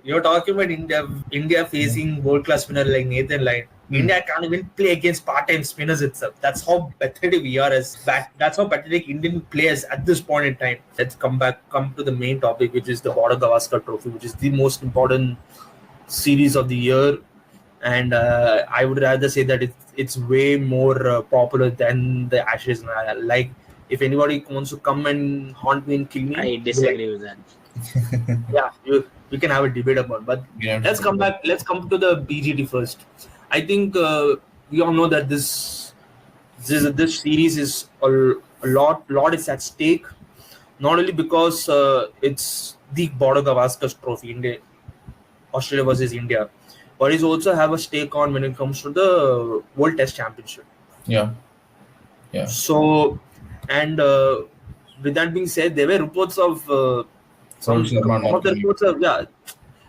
you're talking about India facing world-class spinner like Nathan Lyon. India can't even play against part-time spinners itself. That's how pathetic we are that's how pathetic Indian players at this point in time. Let's come to the main topic, which is the Border Gavaskar Trophy, which is the most important series of the year. And I would rather say that it's way more popular than the Ashes. Like, if anybody wants to come and haunt me and kill me, I disagree with that. Yeah, we can have a debate about. But let's come back. Let's come to the BGT first. I think we all know that this series is a lot is at stake. Not only because it's the Border Gavaskar Trophy, Australia versus India, but it also have a stake on when it comes to the World Test Championship. Yeah. So, and with that being said, there were reports of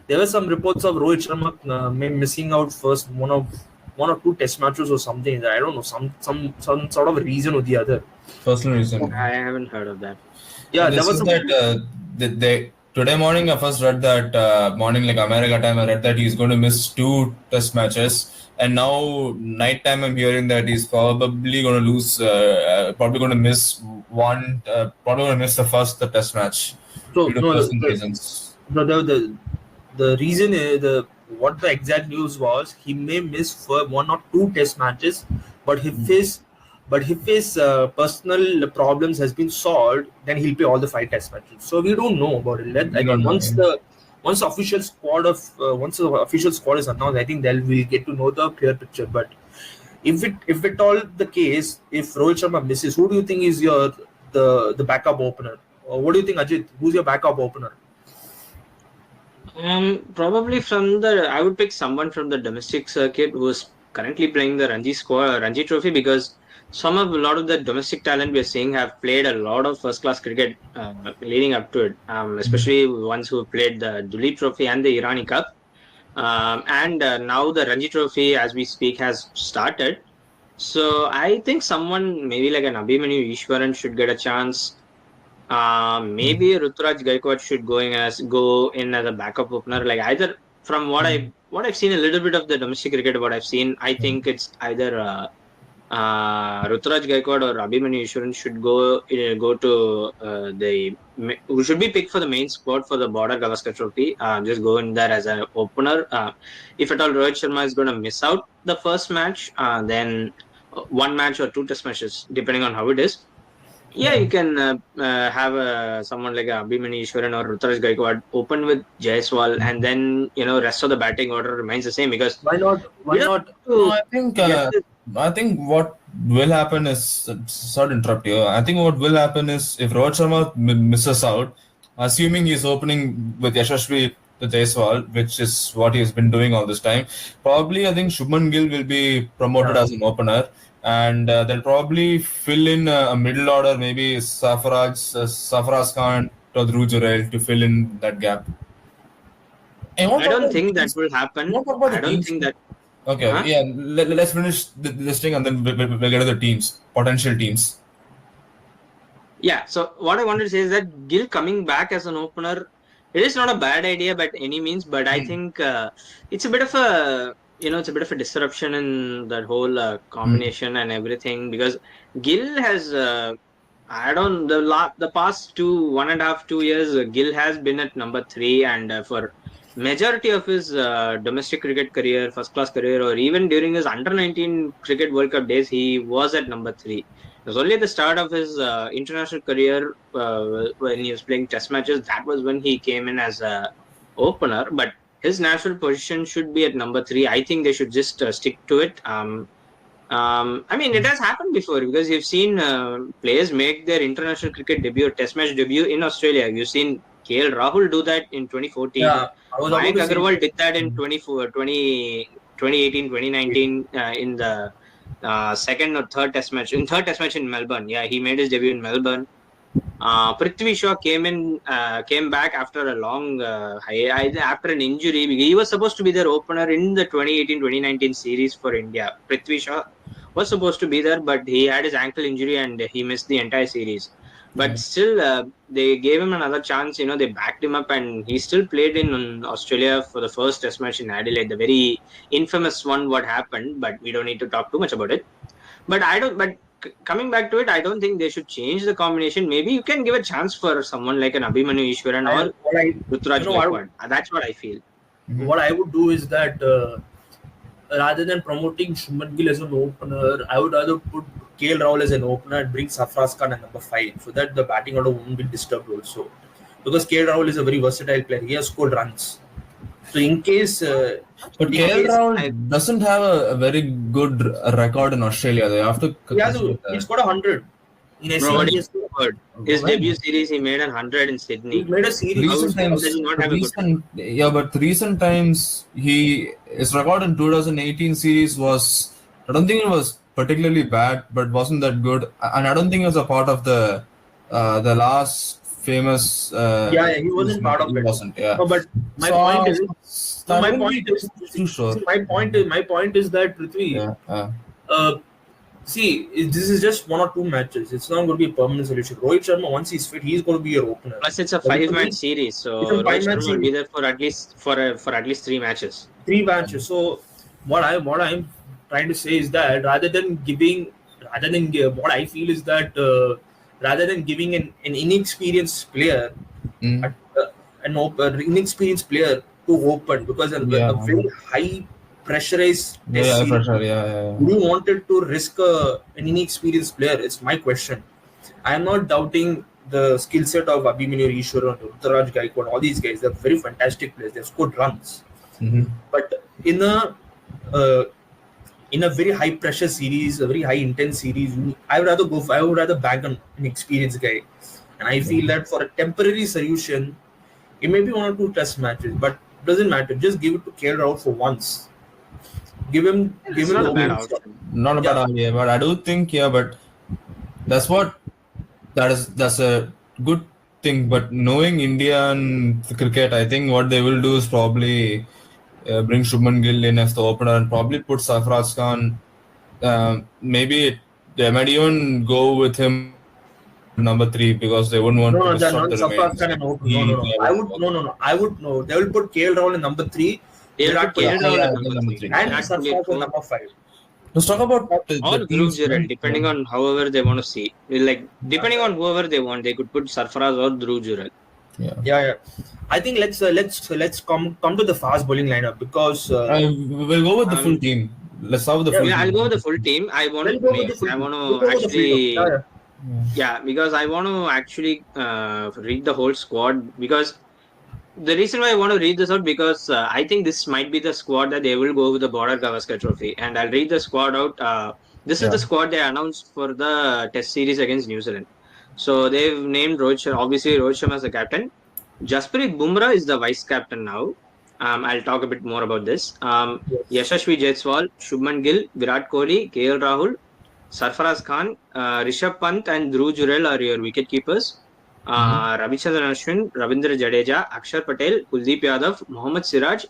there were some reports of Rohit Sharma missing out first one or two test matches or something. I don't know, some sort of reason or the other. Personal reason. I haven't heard of that. Yeah, there was that today morning I first read that morning, like America time, I read that he's going to miss 2 test matches, and now night time I'm hearing that he's probably going to lose, probably going to miss one, probably going to miss the first test match. So reasons. The reason is what the exact news was, he may miss for 1 or 2 test matches, but if his personal problems has been solved, then he'll play all the 5 test matches. So we don't know about it. Once the official squad is announced, I think we'll get to know the clear picture. But if it all the case, if Rohit Sharma misses, who do you think is the backup opener? What do you think, Ajit? Who's your backup opener? Probably I would pick someone from the domestic circuit who is currently playing the Ranji Trophy, because a lot of the domestic talent we are seeing have played a lot of first-class cricket leading up to it, especially ones who played the Duleep Trophy and the Irani Cup. And now the Ranji Trophy, as we speak, has started. So I think someone maybe like an Abhimanyu Easwaran should get a chance. Maybe Ruturaj Gaikwad should go in as a backup opener. Like, either from what I've seen a little bit of the domestic cricket, what I've seen, I think it's either Ruturaj Gaikwad or Abhimanyu Easwaran should go to who should be picked for the main squad for the Border Gavaskar Trophy. Just go in there as an opener. If at all Rohit Sharma is going to miss out the first match, then 1 match or 2 test matches, depending on how it is. Yeah, you can have someone like Abhimanyu Easwaran or Ruturaj Gaikwad open with Jaiswal, and then rest of the batting order remains the same. Because why not? No, I think what will happen is, sorry to interrupt you. I think what will happen is, if Rohit Sharma misses out, assuming he's opening with Yashasvi the Jaiswal, which is what he has been doing all this time, probably I think Shubman Gill will be promoted as an opener. And they'll probably fill in a middle order, maybe Sarfaraz Khan or Dhruv Jurel to fill in that gap. I don't think that will happen. I don't think that. Okay, yeah. Let's finish this thing and then we'll get to the teams, potential teams. Yeah. So what I wanted to say is that Gill coming back as an opener, it is not a bad idea by any means, but I think it's a bit of a. It's a bit of a disruption in that whole combination and everything, because Gill has, the past 1.5-2 years, Gill has been at number 3, and for majority of his domestic cricket career, first-class career, or even during his under-19 cricket World Cup days, he was at number 3. It was only at the start of his international career when he was playing test matches, that was when he came in as a opener, but his natural position should be at number 3. I think they should just stick to it. I mean, it has happened before, because you've seen players make their international cricket debut, test match debut in Australia. You've seen KL Rahul do that in 2014. Yeah, Mayank Agarwal did that in 2018, 2019 in the second or third test match. In third test match in Melbourne. Yeah, he made his debut in Melbourne. Prithvi Shaw came back after a long after an injury. He was supposed to be their opener in the 2018-2019 series for India. Prithvi Shaw was supposed to be there, but he had his ankle injury and he missed the entire series. But still, they gave him another chance. They backed him up, and he still played in Australia for the first Test match in Adelaide, the very infamous one. What happened, but we don't need to talk too much about it. But I don't. But coming back to it, I don't think they should change the combination. Maybe you can give a chance for someone like an Abhimanyu Ishwaran or Ruturaj Gaikwad. That's what I feel. What I would do is that rather than promoting Shubman Gill as an opener, I would rather put KL Rahul as an opener and bring Sarfaraz Khan at number 5, so that the batting order won't be disturbed also. Because KL Rahul is a very versatile player. He has scored runs. So in case... but KL Rahul doesn't have a very good record in Australia. They have to... He's got 100. His debut series, he made 100 in Sydney. He made a series. But recent times, his record in 2018 series was... I don't think it was particularly bad, but wasn't that good. And I don't think it was a part of the last famous... he wasn't part of it. Wasn't, yeah. No, but my point is that, Prithvi, see, this is just 1 or 2 matches. It's not going to be a permanent solution. Rohit Sharma, once he's fit, he's going to be your opener. Plus, it's a 5-match series, so Rohit Sharma will be there for at least 3 matches. 3 matches. So, what I'm trying to say is that rather than giving an inexperienced player, an inexperienced player to open, because a very high pressurized test series, you wanted to risk an inexperienced player? It's my question. I am not doubting the skill set of Abhimanyu Ishwaran, Ruturaj Gaikwad, all these guys. They're very fantastic players. They've scored runs. But in a very high pressure series, a very high intense series, I would rather back an experienced guy. And I feel that for a temporary solution, it may be 1 or 2 test matches, but it doesn't matter. Just give it to KL Rahul for once. Give him not a bad option. Not a bad idea, but I do think but that's a good thing. But knowing Indian cricket, I think what they will do is probably bring Shubman Gill in as the opener and probably put Sarfaraz Khan. Maybe they might even go with him number 3 because they wouldn't want to disrupt the remains. I would know. They will put KL Rahul in number 3. Number 3. And Sarfaraz in number 5. Let's talk about or Dhruv Jurel, depending on however they want to see. Depending on whoever they want, they could put Sarfaraz or Dhruv Jurel. Yeah. I think let's come to the fast bowling lineup, because we'll go with the full team. Let's start with the full team. I'll go with the full team. Because I want to actually read the whole squad, because the reason why I want to read this out, because I think this might be the squad that they will go with the Border Gavaskar Trophy, and I'll read the squad out. This is the squad they announced for the Test series against New Zealand. So they've named Rohit Sharma. Obviously, Rohit Sharma as the captain. Jasprit Bumrah is the vice captain now. I'll talk a bit more about this. Yashasvi Jaiswal, Shubman Gill, Virat Kohli, KL Rahul, Sarfaraz Khan, Rishabh Pant and Dhruv Jurel are your wicket keepers. Ravichandran Ashwin, Ravindra Jadeja, Akshar Patel, Kuldeep Yadav, Mohammad Siraj,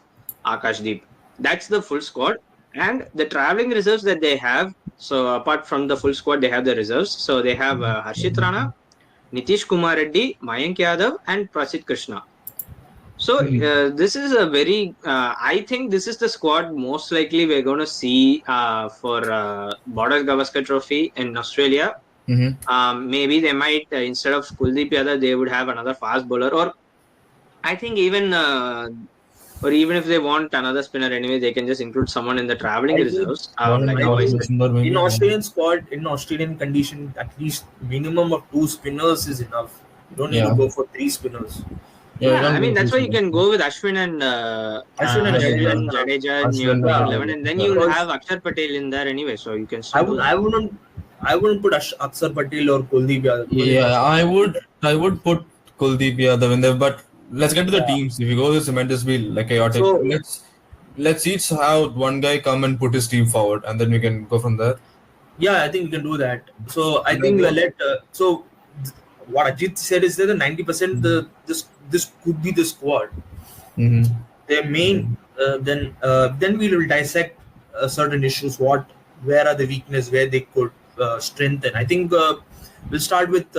Akashdeep. That's the full squad. And the travelling reserves that they have, so apart from the full squad, they have the reserves. So they have Harshit Rana, Nitish Kumar Reddy, Mayank Yadav and Prasidh Krishna. So this is a very, I think this is the squad most likely we're going to see for Border Gavaskar Trophy in Australia. Maybe they might, instead of Kuldeep Yadav, they would have another fast bowler, or I think even if they want another spinner anyway, they can just include someone in the travelling reserves. In Australian squad, in Australian condition, at least minimum of 2 spinners is enough. You don't need to go for 3 spinners. I mean that's why you can go with Ashwin and Jadeja in your 11, and then you'll have Akshar Patel in there anyway, so you can. I wouldn't put Akshar Patel or Kuldeep Yadav. I would put Kuldeep Yadav in there, but let's get to the teams. If you go this, it might just be like chaotic. So, let's each have one guy come and put his team forward, and then we can go from there. Yeah, I think we can do that. So I think what Ajit said is that the 90% this could be the squad. Their main then we will dissect certain issues. Where are the weakness? Where they could strengthen? I think we'll start with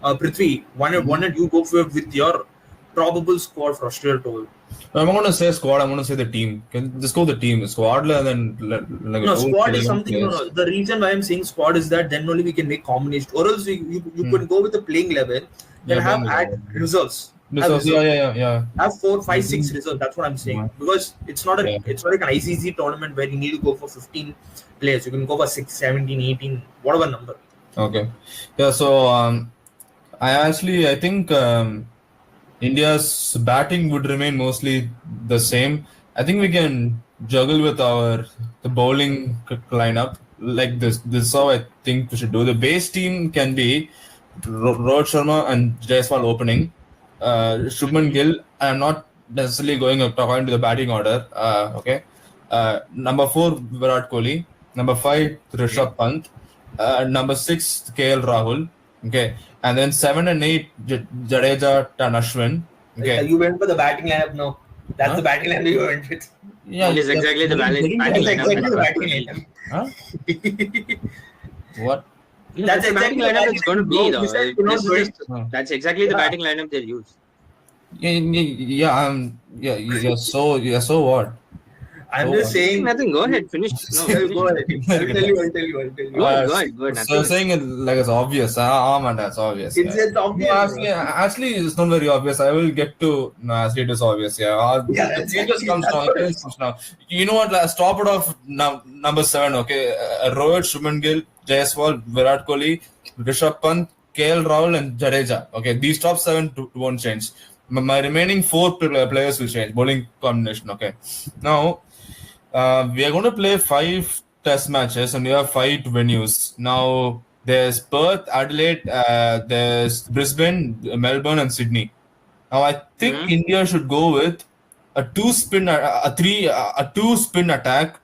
Prithvi, why not you go for with your probable squad for Australia tour? I'm not going to say squad. I'm going to say the team. Can just go the team squad and then like No, old squad is young something. No, players. no. The reason why I'm saying squad is that then only we can make combination, or else you can go with the playing level, then Yeah, have playing add reserves. this Have was yeah, reserves. yeah, yeah, Have 4, 5, 6 yeah. reserves. That's what I'm saying. Because Yeah. it's not like an ICC tournament where you need to go for 15 players. You can go for 6, 17, 18, whatever number. Okay. Yeah. So I think India's batting would remain mostly the same. I think we can juggle with the bowling lineup like this. This is how I think we should do. The base team can be Rohit Sharma and Jaiswal opening. Shubman Gill. I'm not necessarily going according to the batting order. Okay. Number 4 Virat Kohli. Number 5 Rishabh Pant. Number 6 KL Rahul. Okay, and then 7 and 8 Jadeja and Ashwin. Okay, You went for the batting lineup now. That's Huh? the batting lineup you went with. yeah, That is exactly the batting That's lineup. exactly the That's batting lineup. Huh? What? That's the batting exactly the lineup batting it's going to lineup. be Bro, though. you said you're not This is going. just, Huh. that's exactly the Yeah. batting lineup they use. Yeah. So what? I'm So just what? saying. Nothing. Go ahead. Finish. No, Yeah, finish. go ahead. I'll tell you. I'll tell you. I'll tell you. Go ahead. Uh, Go ahead. Go ahead. so Nothing. saying it like it's obvious. Man, that's obvious. It's Yeah. it's No, obvious. actually, it's not very obvious. I will get to. No, actually, it is obvious. Yeah. Yeah, The that's changes actually comes that's now. what It it's. comes now. You know what? Let's top it off now. Number 7. Okay, Rohit, Shubman Gill, Jaiswal, Virat Kohli, Rishabh Pant, KL Rahul, and Jadeja. Okay, these top 7 won't change. My remaining 4 players will change. Bowling combination. Okay. Now. We are going to play 5 test matches and we have 5 venues. Now, there's Perth, Adelaide, there's Brisbane, Melbourne, and Sydney. Now, I think India should go with a 2 spin attack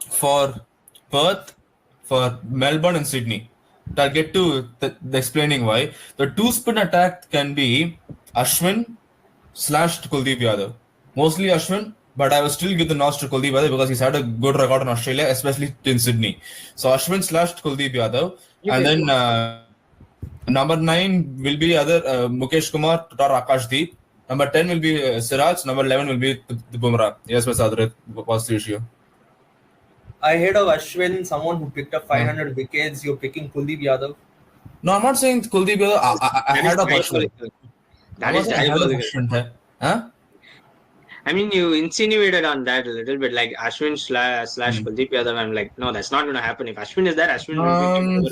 for Perth, for Melbourne, and Sydney. I'll get to the explaining why. The 2 spin attack can be Ashwin / Kuldeep Yadav. Mostly Ashwin, but I will still give the nods to Kuldeep Yadav because he's had a good record in Australia, especially in Sydney. So Ashwin / Kuldeep Yadav. And then number 9 will be other Mukesh Kumar or Akashdeep. Number 10 will be Siraj. Number 11 will be the Bumrah. Yes, Mr. Adrit, what's the issue? Ahead of Ashwin, someone who picked up 500 wickets, you're picking Kuldeep Yadav. No, I'm not saying Kuldeep Yadav ahead of Ashwin. That is diabolical. Huh? I mean, you insinuated on that a little bit, like Ashwin / Kuldeep Yadav. I'm like, no, that's not going to happen. If Ashwin is there, Ashwin will be.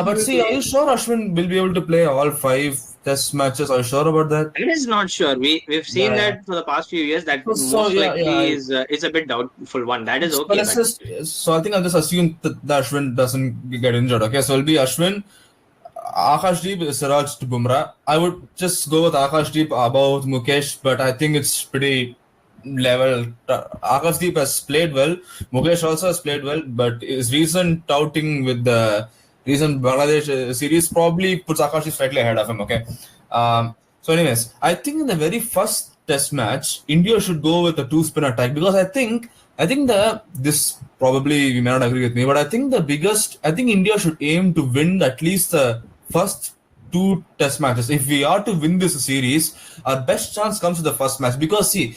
But see, are you sure Ashwin will be able to play all 5 test matches? Are you sure about that? I is not sure. We've seen that for the past few years. That most likely is a bit doubtful one. That is okay. So I think I'll just assume that Ashwin doesn't get injured. Okay, so it'll be Ashwin, Akashdeep, Siraj to Bumrah. I would just go with Akashdeep above Mukesh, but I think it's pretty level. Akashdeep has played well. Mukesh also has played well, but his recent touting with the recent Bangladesh series probably puts Akashdeep slightly ahead of him. Okay. So, anyways, I think in the very first test match, India should go with a 2-spin attack because I think this probably you may not agree with me, but I think India should aim to win at least the first 2 test matches. If we are to win this series, our best chance comes to the first match because see,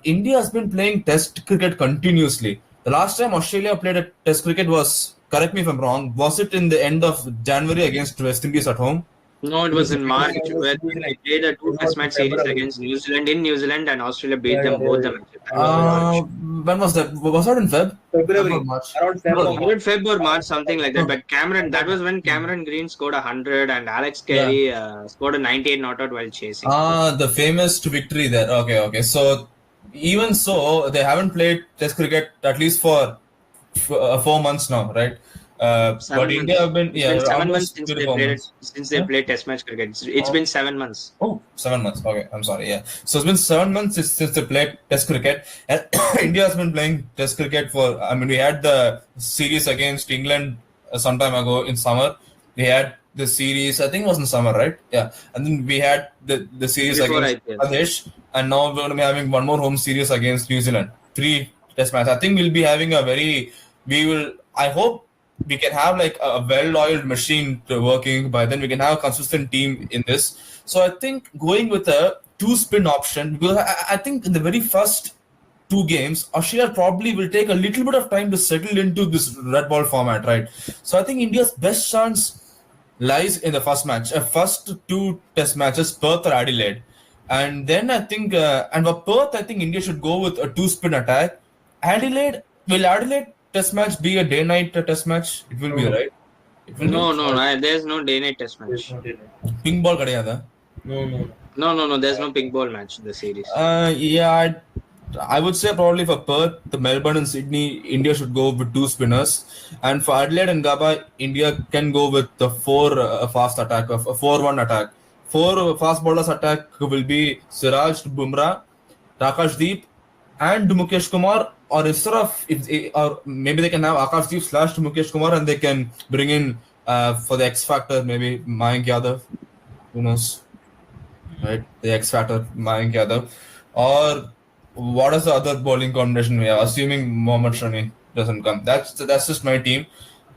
India has been playing test cricket continuously. The last time Australia played a test cricket was, correct me if I'm wrong, was it in the end of January against West Indies at home? No, it was in March where they played a 2 test match series against New Zealand in New Zealand, and Australia beat them both the matches. When was that? Was that in Feb? February. March. Around Feb or March, something like that. But that was when Cameron Green scored 100 and Alex Carey scored a 98 not out while chasing. The famous victory there. Okay. So, even so, they haven't played test cricket at least for 4 months now, right? But India have been 7 months since they played test match cricket. It's been 7 months. Oh, 7 months. Okay, I'm sorry. Yeah, so it's been 7 months since they played test cricket, and India has been playing test cricket for. I mean, we had the series against England some time ago in summer. We had the series. I think it was in summer, right? Yeah, and then we had the series against Bangladesh, and now we're going to be having one more home series against New Zealand. 3 test matches. I think we'll be having I hope we can have like a well-oiled machine to working. By then, we can have a consistent team in this. So I think going with a two-spin option, because I think in the very first two games, Australia probably will take a little bit of time to settle into this red ball format, right? So I think India's best chance lies in the first match, first two test matches, Perth or Adelaide. And then I think, and for Perth, I think India should go with a two-spin attack. Will Adelaide test match be a day-night test match? It will be, No, right? It will be. There's no day-night test there's match. not in it. Ping ball கிடையாதா? No. No. There's no pink ball match in the series. Yeah, I would say probably for Perth, the Melbourne and Sydney, India should go with two spinners, and for Adelaide and Gabba, India can go with the four fast attack of a 4-1 attack. Four fast bowlers attack will be Siraj, Bumrah, Rakashdeep, and Mukesh Kumar. Or instead of or maybe they can have Akashdeep slash Mukesh Kumar, and they can bring in for the X factor maybe Mayank Yadav. Who knows? Right, the X factor, Mayank Yadav, or what is the other bowling combination we are assuming Mohammad Shami doesn't come. That's just my team.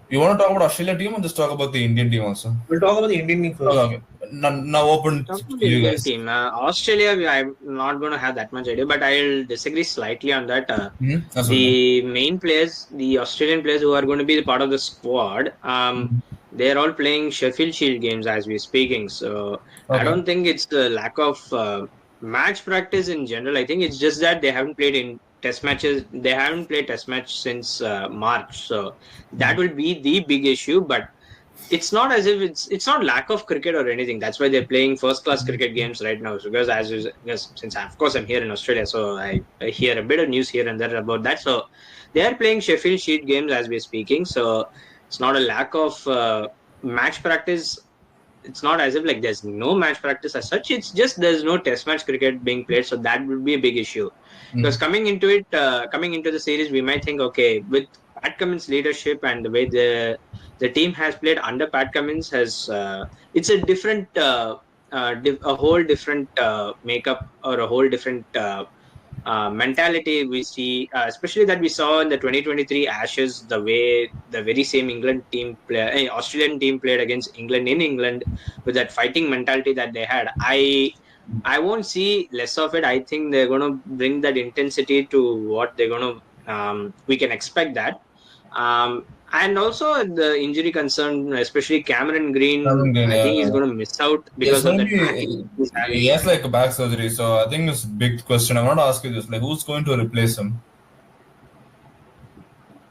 You want to talk about Australia team or just talk about the Indian team also? We'll talk about the Indian team first. Okay. Now open Talking to about the you Indian guys. team, Australia, I'm not going to have that much idea, but I'll disagree slightly on that. The main players, the Australian players who are going to be the part of the squad, they're all playing Sheffield Shield games as we're speaking. So I don't think it's the lack of match practice in general. I think it's just that they haven't played in test matches. They haven't played test match since March. So that will be the big issue. But it's not as if it's not lack of cricket or anything. That's why they're playing first class cricket games right now. So because since of course I'm here in Australia, so I hear a bit of news here and there about that. So they are playing Sheffield Shield games as we're speaking. So it's not a lack of match practice. It's not as if like there's no match practice as such. It's just there's no test match cricket being played. So that would be a big issue. Because coming into the series, we might think, okay, with Pat Cummins' leadership and the way the team has played under Pat Cummins it's a different, a whole different makeup or a whole different mentality we see, especially that we saw in the 2023 Ashes, the way the very same Australian team played against England in England with that fighting mentality that they had. I won't see less of it. I think they're going to bring that intensity to what they're going to. We can expect that. And also the injury concern, especially Cameron Green, I think he's going to miss out because of that back injury he's having. He has like a back surgery, so I think it's a big question. I want to ask you this: like, who's going to replace him?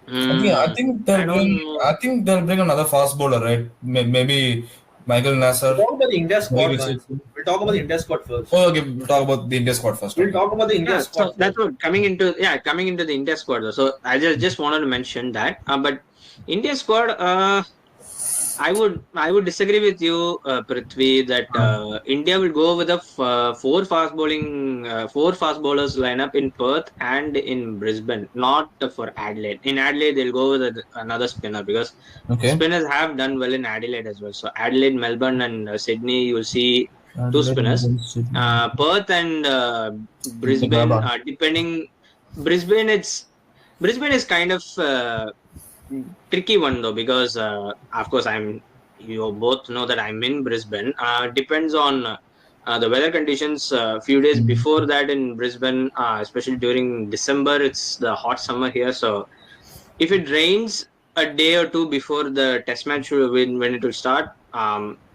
I think they'll bring another fast bowler, right? Maybe Michael Nasser. We'll talk about the India squad. Maybe We'll talk about the India squad first. Oh, okay. We'll talk about the India squad first. We'll talk about the India squad. So that's what coming into the India squad though. So I just wanted to mention that. But India squad, I would disagree with you, Prithvi, that India will go with a four fast bowlers lineup in Perth and in Brisbane, not for Adelaide. In Adelaide, they'll go with another spinner because spinners have done well in Adelaide as well. So Adelaide, Melbourne, and Sydney, you will see two spinners. Perth and Brisbane, depending. Brisbane is kind of tricky one though, because of course you both know that I'm in Brisbane. Depends on the weather conditions. A few days before that in Brisbane, especially during December, it's the hot summer here. So if it rains a day or two before the test match when it will start,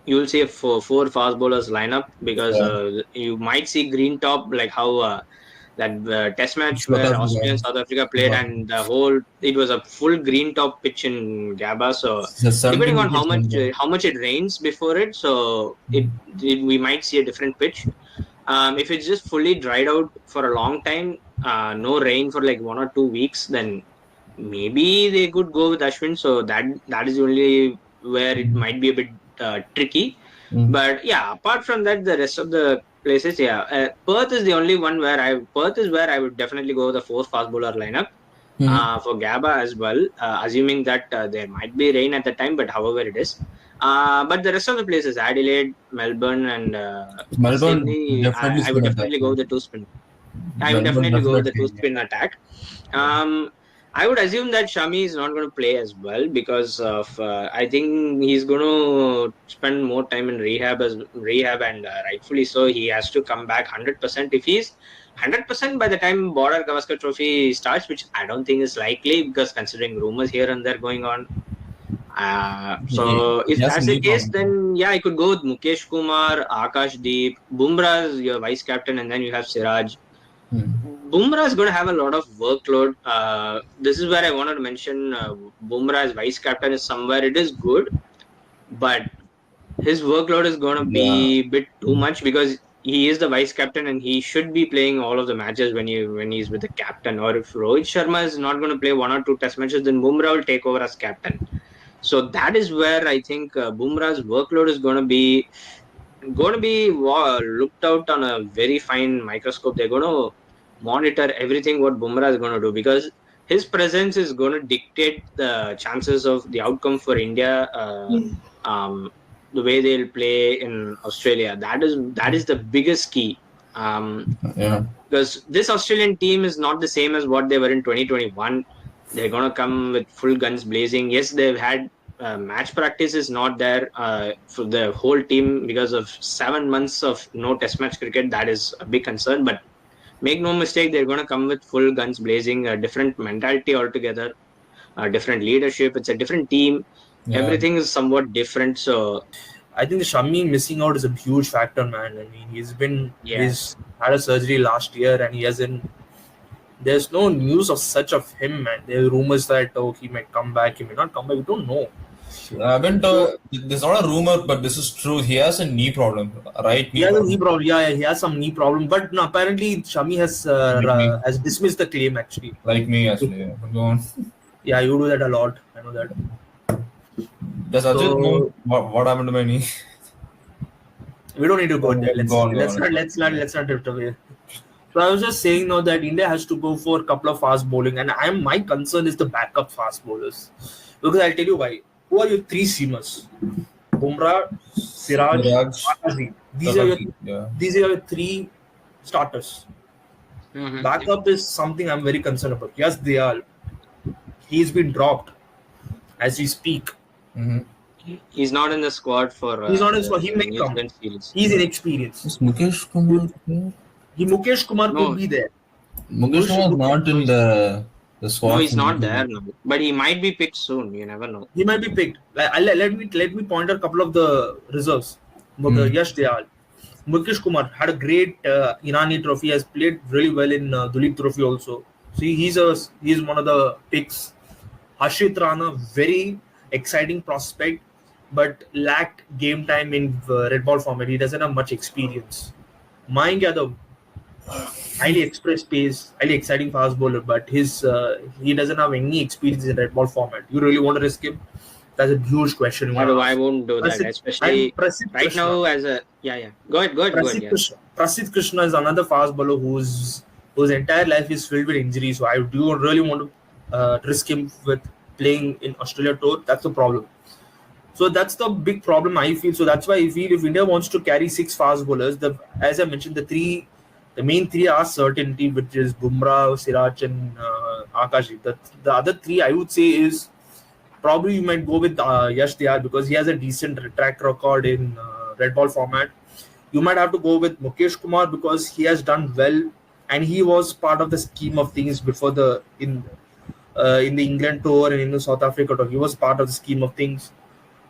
you will see a four fast bowlers lineup, because you might see green top, like how that test match where Australia and South Africa played, and it was a full green top pitch in Gabba. So depending on how much it rains before it, so we might see a different pitch. If it's just fully dried out for a long time, no rain for like 1 or 2 weeks, then maybe they could go with Ashwin. So that is only where it might be a bit tricky. But yeah, apart from that, the rest of the places, Perth is the only one where I would definitely go with the 4 fast bowler lineup for Gabba as well, assuming that there might be rain at the time, but however it is. But the rest of the places, Adelaide, Melbourne, and Sydney, I would definitely go with the two spin. I would definitely go with the two spin attack. I would assume that Shami is not going to play as well because of I think he's going to spend more time in rehab and rightfully so. He has to come back 100%. If he's 100% by the time Border Gavaskar Trophy starts, which I don't think is likely because considering rumors here and there going on. So He if has a that's the knee case, problem. then yeah, I could go with Mukesh Kumar, Akash Deep, Bumrah is your vice captain, and then you have Siraj. Bumrah is going to have a lot of workload. This is where I wanted to mention Bumrah as vice captain is somewhere it is good, but his workload is going to Yeah. be a bit too much because he is the vice captain and he should be playing all of the matches when he's with the captain. Or if Rohit Sharma is not going to play one or two test matches, then Bumrah will take over as captain. So that is where I think Bumrah's workload is going to be looked out on a very fine microscope. They're going to monitor everything what Bumrah is going to do because his presence is going to dictate the chances of the outcome for India. The way they'll play in Australia. That is the biggest key. Yeah. Because this Australian team is not the same as what they were in 2021. They're going to come with full guns blazing. Yes, they've had match practice is not there for the whole team because of 7 months of no test match cricket. That is a big concern. But make no mistake, they're going to come with full guns blazing, a different mentality altogether, a different leadership. It's a different team. Yeah. Everything is somewhat different. So I think the Shami missing out is a huge factor, man. I mean, he's had a surgery last year and he hasn't. There's no news of such of him, man. There are rumors that he might come back, he may not come back. We don't know. There's not a rumor, but this is true. He has a knee problem, right? He has a knee problem. Yeah, he has some knee problem. But no, apparently Shami has dismissed the claim actually. Like me, actually. Yeah. Go on. Yeah, you do that a lot. I know that. Does Ajit know what happened to my knee? We don't need to go there. Let's not drift away. So I was just saying now that India has to go for a couple of fast bowling, and my concern is the backup fast bowlers. Because I'll tell you why. Who are your three seamers? Bumrah, Siraj, Akash. These are your three starters. Backup is something I'm very concerned about. Yes, they are. He's been dropped as we speak. He's not in the squad for. He's not in the squad. He may come. He's inexperienced. Is Mukesh Kumar there? Mukesh Kumar could be there. Mukesh Kumar is not in the squad. No, he's not there now. But he might be picked soon. You never know. He might be picked. Let me point out a couple of the reserves. Yes, they are. Mukesh Kumar had a great Irani trophy. Has played really well in Duleep Trophy also. See, he's one of the picks. Harshit Rana, very exciting prospect, but lacked game time in red ball format. He doesn't have much experience. Mayank Yadav, highly express pace, highly exciting fast bowler, but he doesn't have any experience in red ball format. You really want to risk him? That's a huge question. I won't do that, especially right now. Go ahead. Prasidh Krishna is another fast bowler whose entire life is filled with injuries. So I do really want to risk him with playing in Australia tour. That's the problem. So that's the big problem I feel. So that's why I feel if India wants to carry 6 fast bowlers, as I mentioned, the main three are certainty, which is Bumrah, Siraj, and Akash. The other 3 I would say is probably you might go with Yash Diyar because he has a decent track record in red ball format. You might have to go with Mukesh Kumar because he has done well and he was part of the scheme of things before in the England tour and in the South Africa tour. He was part of the scheme of things.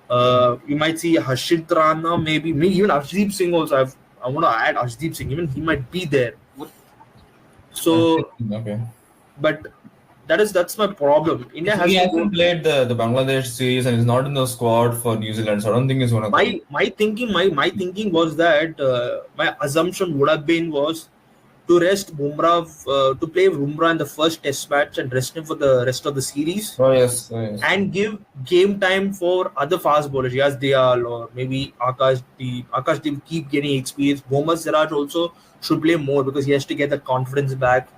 You might see Harshit Rana, maybe even Arshdeep Singh also. I want to add Arshdeep Singh. Even he might be there. So, okay. But that's my problem. India hasn't played the Bangladesh series and is not in the squad for New Zealand. So I don't think he's one of them. My thinking was that my assumption would have been was to rest Bumrah, to play Bumrah in the first test match and rest him for the rest of the series. Oh yes. And give game time for other fast bowlers, Yas Dayal or maybe Akash Deep. Akash Deep keep getting experience. Mohammad Siraj also should play more because he has to get the confidence back.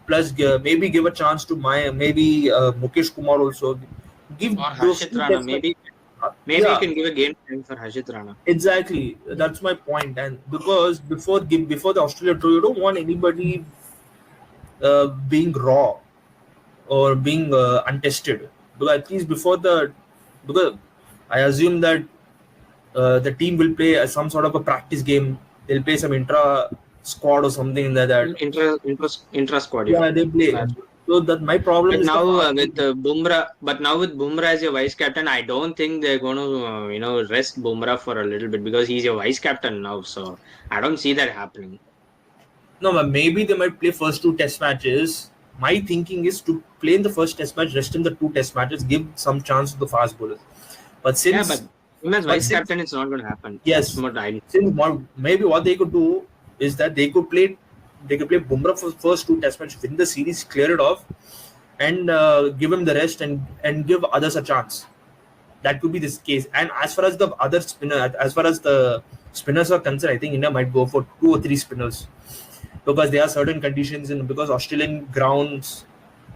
Plus, maybe give a chance to Mukesh Kumar also. Give or Harshit Rana, maybe you can give a game time for Harshit Rana. Exactly, that's my point. And because before the Australia tour, you don't want anybody being raw. or being untested. Because at least because I assume that the team will play some sort of a practice game. They'll play some intra squad or something like that. Intra squad, yeah. Yeah, they play. That's So that my problem But is the now fast with bowling. Bumrah as your vice captain, I don't think they're going to rest Bumrah for a little bit because he's your vice captain now. So I don't see that happening. No, but maybe they might play first two test matches. My thinking is to play in the first test match, rest in the two test matches, give some chance to the fast bowlers. But Yeah, but since, him as but vice since captain, it's not going to happen. That's yes, what I. maybe what they could do is that they could play Bumrah for first two test matches, win the series, clear it off, and give him the rest and give others a chance. That could be this case. And as far as the spinners are concerned, I think India might go for two or three spinners because there are certain conditions in because Australian grounds,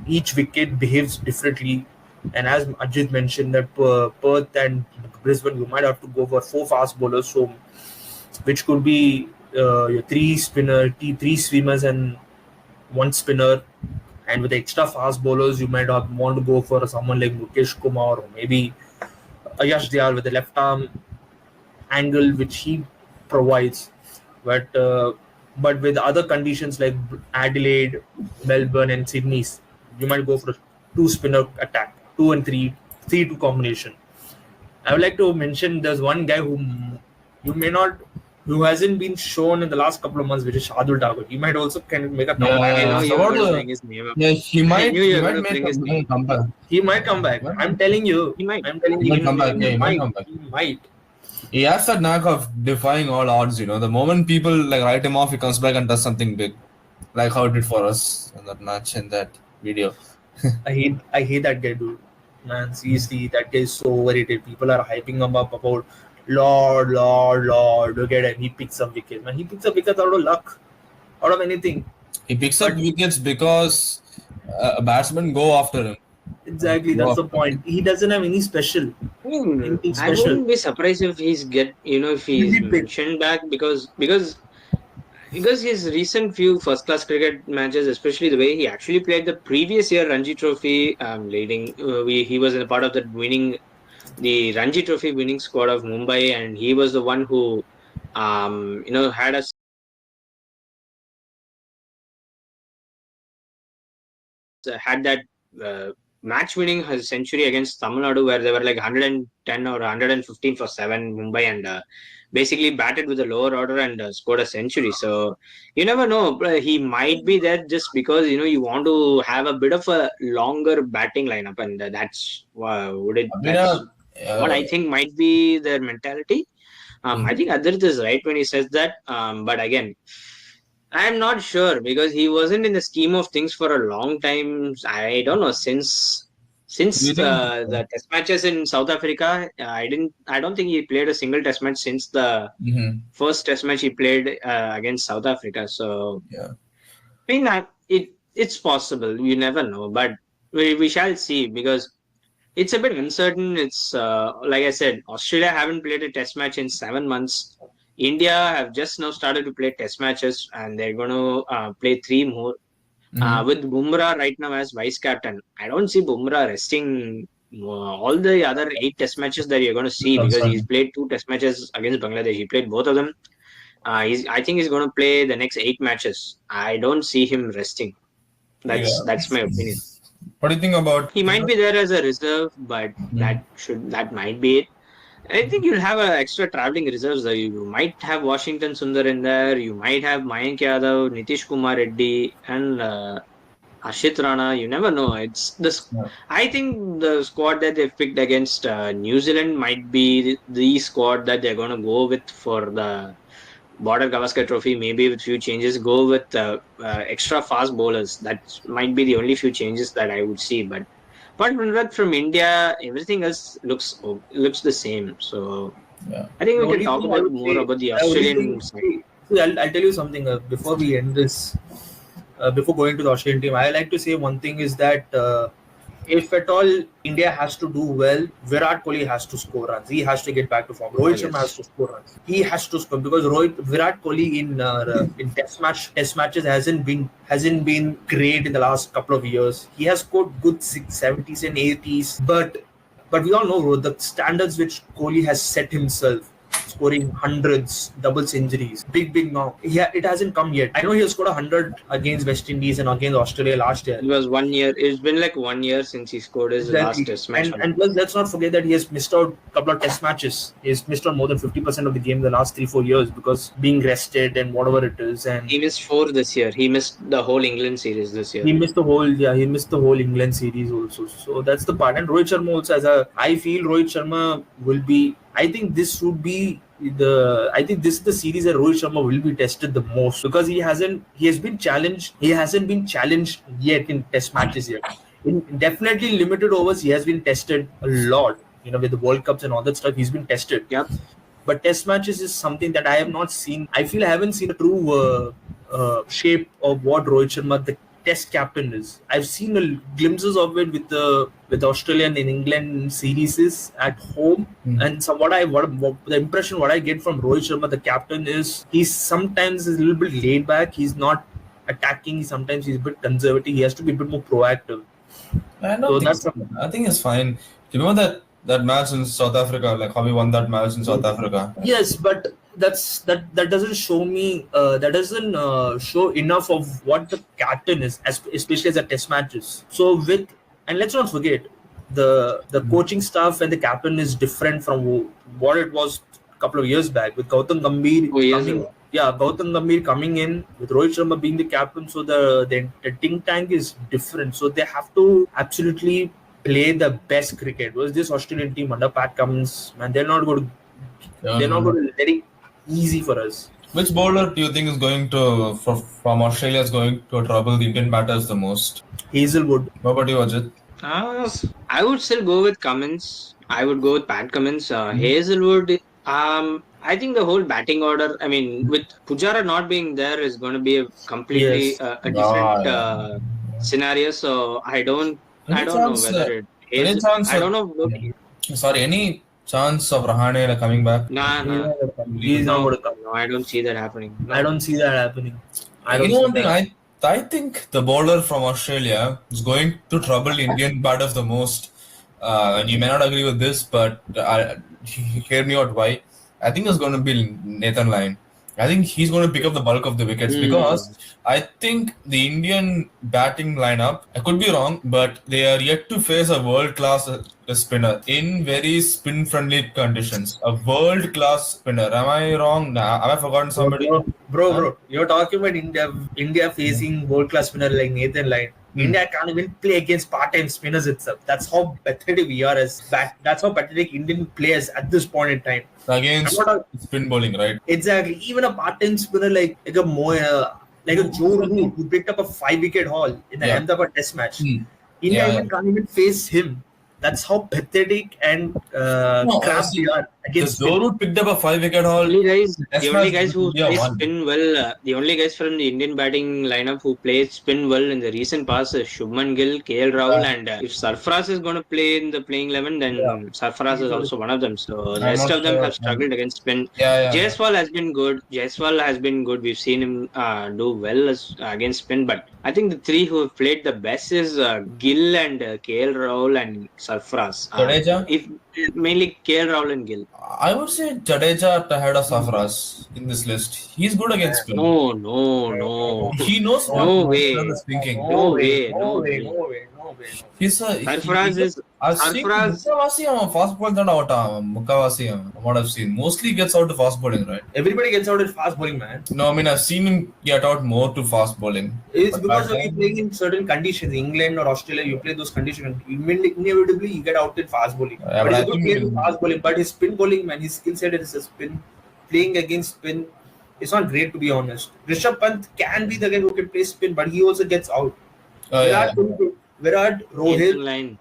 each wicket behaves differently. And as Ajit mentioned, that Perth and Brisbane, you might have to go for four fast bowlers, so which could be your three swimmers and one spinner. And with extra fast bowlers, you might have want to go for someone like Mukesh Kumar or maybe Ayash Dayal with the left arm angle which he provides. But with other conditions like Adelaide, Melbourne, and Sydney, you might go for a two spinner attack, 2 and 3 combination. I would like to mention there's one guy you may not who hasn't been shown in the last couple of months, which is Shardul Thakur. He might also can make a comeback. I know So you were what going to the bring his name up. yeah he I might knew he you were might going to make bring his name. a comeback. He might come back. I'm telling you. He might. I'm telling He you. might come back. Yeah, He he might might. come back. He might. He has that knack of defying all odds. The moment people like write him off, he comes back and does something big, like how it did for us in that match in that video. I hate that guy, dude. Man, seriously, that guy is so overrated. People are hyping him up about Lord, look at him. He picks up wickets. Man, he picks up wickets out of luck, out of anything. He picks up But wickets because batsmen go after him. exactly, Go that's the after him. point. He doesn't have any special, anything I special. wouldn't be surprised if if He'll he's be picked. mentioned back because his recent few first class cricket matches, especially the way he actually played the previous year Ranji Trophy, leading, he was a part of the Ranji Trophy winning squad of Mumbai, and he was the one who, had us had that match winning century against Tamil Nadu, where they were like 110 or 115 for 7 Mumbai, and basically batted with a lower order and scored a century. So you never know. He might be there just because you want to have a bit of a longer batting lineup, and that's that's Abhinav, what I think might be their mentality. I think Adrit is right when he says that. But again, I'm not sure because he wasn't in the scheme of things for a long time. I don't know do you since think? the test matches in South Africa. I don't think he played a single test match since the Mhm. first test match he played against South Africa. So Yeah. I mean, it's possible. You never know, but we shall see because it's a bit uncertain. It's like I said, Australia haven't played a test match in 7 months. India have just now started to play test matches, and they're going to play 3 more. Mhm. With Bumrah right now as vice captain, I don't see Bumrah resting all the other 8 test matches that you're going to see That's because right. he's played 2 test matches against Bangladesh. He played both of them. I think he's going to play the next 8 matches. I don't see him resting. Yeah. That's my opinion. What do you think about? He might be there as a reserve, but that might be it. I think you'll have extra traveling reserves. You might have Washington Sundar in there. You might have Mayank Yadav, Nitish Kumar Reddy, and Ashit Rana. You never know. It's this. Yeah. I think the squad that they've picked against New Zealand might be the squad that they're going to go with for the Border Gavaskar Trophy. Maybe with few changes, go with extra fast bowlers. That might be the only few changes that I would see. But apart from that, from India, everything else looks the same. So Yeah. I think The we can only talk thing I about would more say, about the the only Australian thing, side. see, I'll tell you something before we end this. Before going to the Australian team, I like to say one thing is that if at all India has to do well, Virat Kohli has to score runs. He has to get back to form. Rohit Sharma has to score runs. He has to score because Virat Kohli in test matches hasn't been great in the last couple of years. He has scored good 70s and 80s, but we all know, bro, the standards which Kohli has set himself, scoring hundreds, double centuries, big now. Yeah, it hasn't come yet. I know he has scored 100 against West Indies and against Australia last year. It was 1 year. It's been like 1 year since he scored his last test match. And plus, let's not forget that he has missed out a couple of test matches. He has missed out more than 50% of the game in the last 3-4 years because being rested and whatever it is. And he missed 4 this year. He missed the whole England series this year. He missed the whole England series also. So that's the part. And Rohit Sharma also I feel Rohit Sharma will be. I think this is the series that Rohit Sharma will be tested the most because he hasn't been challenged yet in test matches yet. In definitely limited overs, he has been tested a lot. With the World Cups and all that stuff, he's been tested. Yep. But test matches is something that I have not seen. I feel I haven't seen a true shape of what Rohit Sharma, the test captain, is. I've seen glimpses of it with the Australian and England series at home, and the impression what I get from Rohit Sharma, the captain, is he's sometimes a little bit laid back. He's not attacking. Sometimes he's a bit conservative. He has to be a bit more proactive. I think it's fine. Do you remember that match in South Africa, like how we won that match in South Africa? Yes, but that doesn't show me. That doesn't show enough of what the captain is, especially as a test matches. So and let's not forget, the coaching staff and the captain is different from what it was a couple of years back with Gautam Gambhir Gautam Gambhir coming in with Rohit Sharma being the captain. So the think tank is different. So they have to absolutely play the best cricket. Was this Australian team under Pat Cummins, man, they're not going to let it easy for us. Which bowler do you think is going to from Australia is going to trouble the Indian batters the most? Hazelwood. What about you, Ajit? I would still go with Cummins. I would go with Pat Cummins. Hazelwood. I think the whole batting order, I mean, with Pujara not being there, is going to be a completely a different scenario. So I don't know whether any chance of Rahane coming back? Nah. He's not going to come. No, I don't see that happening. No. I don't see that happening. I think the bowler from Australia is going to trouble Indian batters the most. And you may not agree with this, but hear me out why. I think it's going to be Nathan Lyon. I think he's going to pick up the bulk of the wickets because I think the Indian batting lineup, I could be wrong, but they are yet to face a world-class spinner in very spin-friendly conditions. A world-class spinner. Am I wrong? Have I forgotten somebody? Bro, you're talking about India facing world-class spinner like Nathan Lyon. India can't even play against part-time spinners itself. That's how pathetic we are that's how pathetic Indian players at this point in time. Against spin bowling, right? Exactly. Even a part-time spinner like a Joe Root who picked up a 5-wicket haul in the Ahmedabad Test match. India can't even face him. That's how pathetic and crap we are against. Joe Root picked up a 5-wicket haul. The only guys who play spin well, the only guys from the Indian batting lineup who played spin well in the recent past is Shubman Gill, KL Rahul, and if Sarfaraz is going to play in the playing 11, then Sarfaraz is also one of them. So the rest of them have struggled against spin. Jaiswal has been good. We've seen him do well against spin, but I think the three who have played the best is Gill and KL Rahul and Sarfaraz. Mainly KL Rahul and Gill. I would say Jadeja ahead of Sarfaraz in this list. He's good against spin. No. He knows what is thinking. No way. Sarfaraz is fast bowling what I've seen. Mostly gets out to fast bowling, right? Everybody gets out in fast bowling, man. No, I mean I've seen him get out more to fast bowling. It's because of you playing in certain conditions. England or Australia, you play those conditions. Inevitably you get out in fast bowling. But he's good player in fast bowling. But his spin bowling, man, his skill set is a spin. Playing against spin, it's not great, to be honest. Rishabh Pant can be the guy who can play spin, but he also gets out. Virat, Rohit,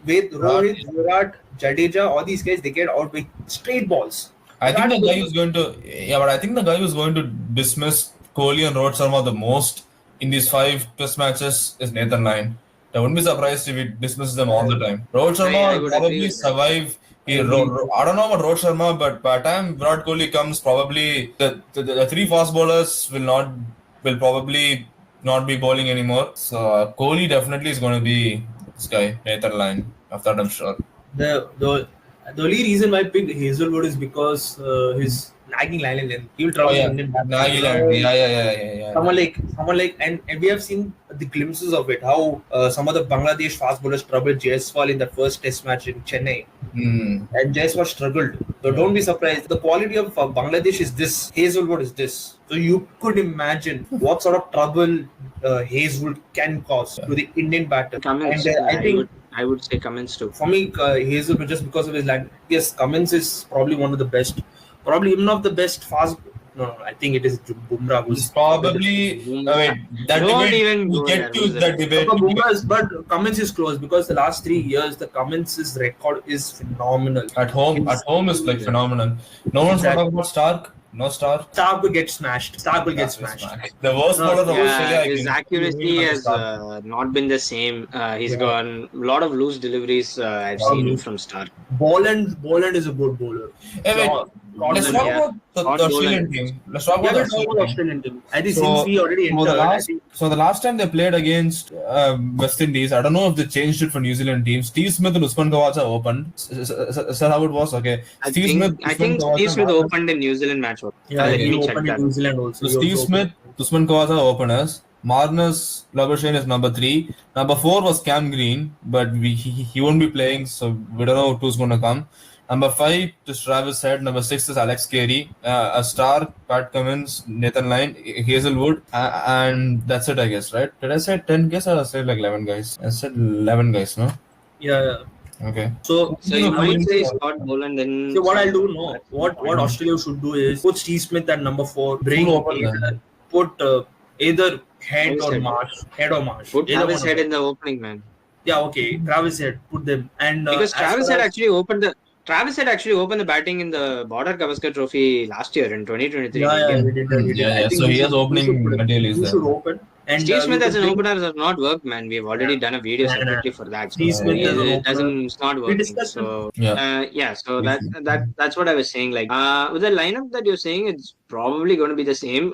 Virat, Jadeja, all these guys, they get out with straight balls. I think the guy who's going to dismiss Kohli and Rohit Sharma the most in these 5 test matches is Nathan Lyon. I wouldn't be surprised if he dismisses them all the time. Rohit Sharma I will would agree probably with that. survive. I agree. I don't know about Rohit Sharma, but by the time Virat Kohli comes, probably the three fast bowlers will probably not be bowling anymore. So Kohli definitely is going to be this guy, Nathan Lyon. Of that, I'm sure. The the the only reason why I picked Hazelwood is because his nagging line length. He will Oh trouble the yeah, Indian batsmen. Nagy Land. Someone like, and we have seen the glimpses of it. How some of the Bangladesh fast bowlers troubled Jaiswal in that first Test match in Chennai, Hmm. and Jaiswal struggled. So don't be surprised. The quality of Bangladesh is this. Hazelwood is this. So you could imagine what sort of trouble Hazelwood can cause to the Indian batter. Cummins, And I would say Cummins too. for me, Hazelwood, just because of his land. Yes, Cummins is probably one of the best, probably even of the best fast. No, I think it is Bumrah who's It's probably. That Don't debate. even We'll go get there, to who's that the- debate. But Cummins is close because the last 3 years, the Cummins' record is phenomenal. At home is like phenomenal. No one's Exactly. talking about Stark. No Stark. Stark will get smashed. The worst No, part of yeah, Australia. His accuracy has not been the same. He's gone a lot of loose deliveries. I've seen from Stark. Boland is a good bowler. Hey, wait, let's talk yeah. about the Australian Scotland. team. Let's talk Yeah, about the we'll talk about Australian team. Australian team. I think since we already entered, I think The last time they played against West Indies, I don't know if they changed it for New Zealand team. Steve Smith and Usman Khawaja opened. Is that how it was? Okay. I think Steve Smith opened in New Zealand match. yeah, Let he me check opened in that. New Zealand also. So He Steve also Smith, Usman Khawaja openers. Marnus Labuschagne is number 3. Number 4 was Cam Green, but he won't be playing, so we don't know who's going to come. Number 5 is Travis Head. Number 6 is Alex Carey. A star, Pat Cummins, Nathan Lyon, Hazelwood, and that's it, I guess, right? Did I say 10 guys or I said like 11 guys? I said 11 guys, no? Yeah. Okay. So you might say Scott Boland. Then what I'll do now, what Australia should do is put Steve Smith at number 4. Bring put either Head or Marsh. Put Travis Head in the opening, man. Yeah, okay. Travis Head, put them. And because Travis Head actually opened the batting in the Border Gavaskar Trophy last year in 2023. Yeah. So he has opening material. He should open. And Steve Smith as an opener has not worked, man. We've already done a video separately for that. Steve Smith it's not working. So so that's what I was saying. Like with the lineup that you're saying, it's probably going to be the same.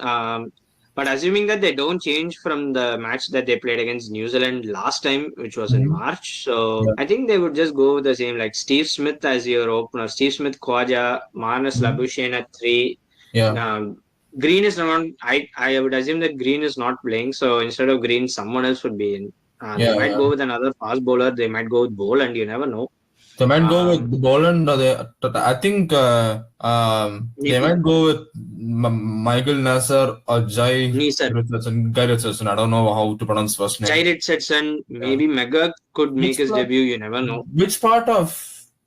But assuming that they don't change from the match that they played against New Zealand last time, which was in March, so I think they would just go with the same, like Steve Smith as your opener, Steve Smith, Khawaja, Marnus Labuschagne at 3. Green is not. I would assume that Green is not playing, so instead of Green, someone else would be in. They might go with another fast bowler. They might go with Boland. You never know. They might go with Boland. I think they might go with Michael Nasser or Jai Richardson. I don't know how to pronounce first name. Jai Richardson. Maybe Megha could make his debut. You never know. Which part of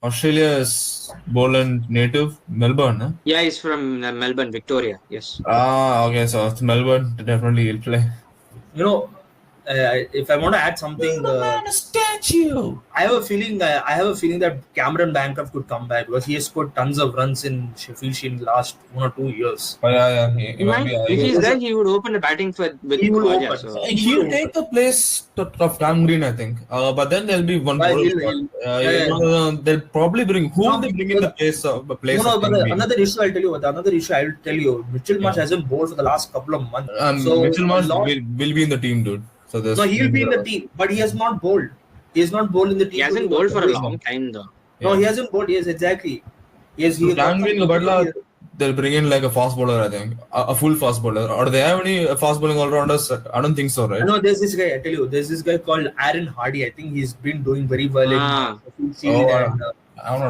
Australia is Boland native? Melbourne, huh? Yeah, he's from Melbourne, Victoria. Yes. Okay. So it's Melbourne. Definitely he'll play. You know, if I want to add something, I have a feeling that Cameron Bancroft could come back because he has scored tons of runs in Sheffield Shield in the last 1 or 2 years. Oh, yeah. If he's there, he would open the batting with Khawaja. So. He'll take the place of Cam Green, I think. But then there'll be one more. They'll probably bring. Who will they bring in the place of another issue I'll tell you. Mitchell Marsh hasn't bowled for the last couple of months. So Mitchell Marsh will be in the team, dude. So he'll be in the team, but he has not bowled. He has not bowled in the team. He hasn't bowled for a long time, though. No, he hasn't bowled. Yes, exactly. Yes, he. They'll bring in like a fast bowler, I think, a full fast bowler. Or do they have any fast bowling all rounders? I don't think so, right? No, there's this guy. I tell you, there's this guy called Aaron Hardy. I think he's been doing very well in I'm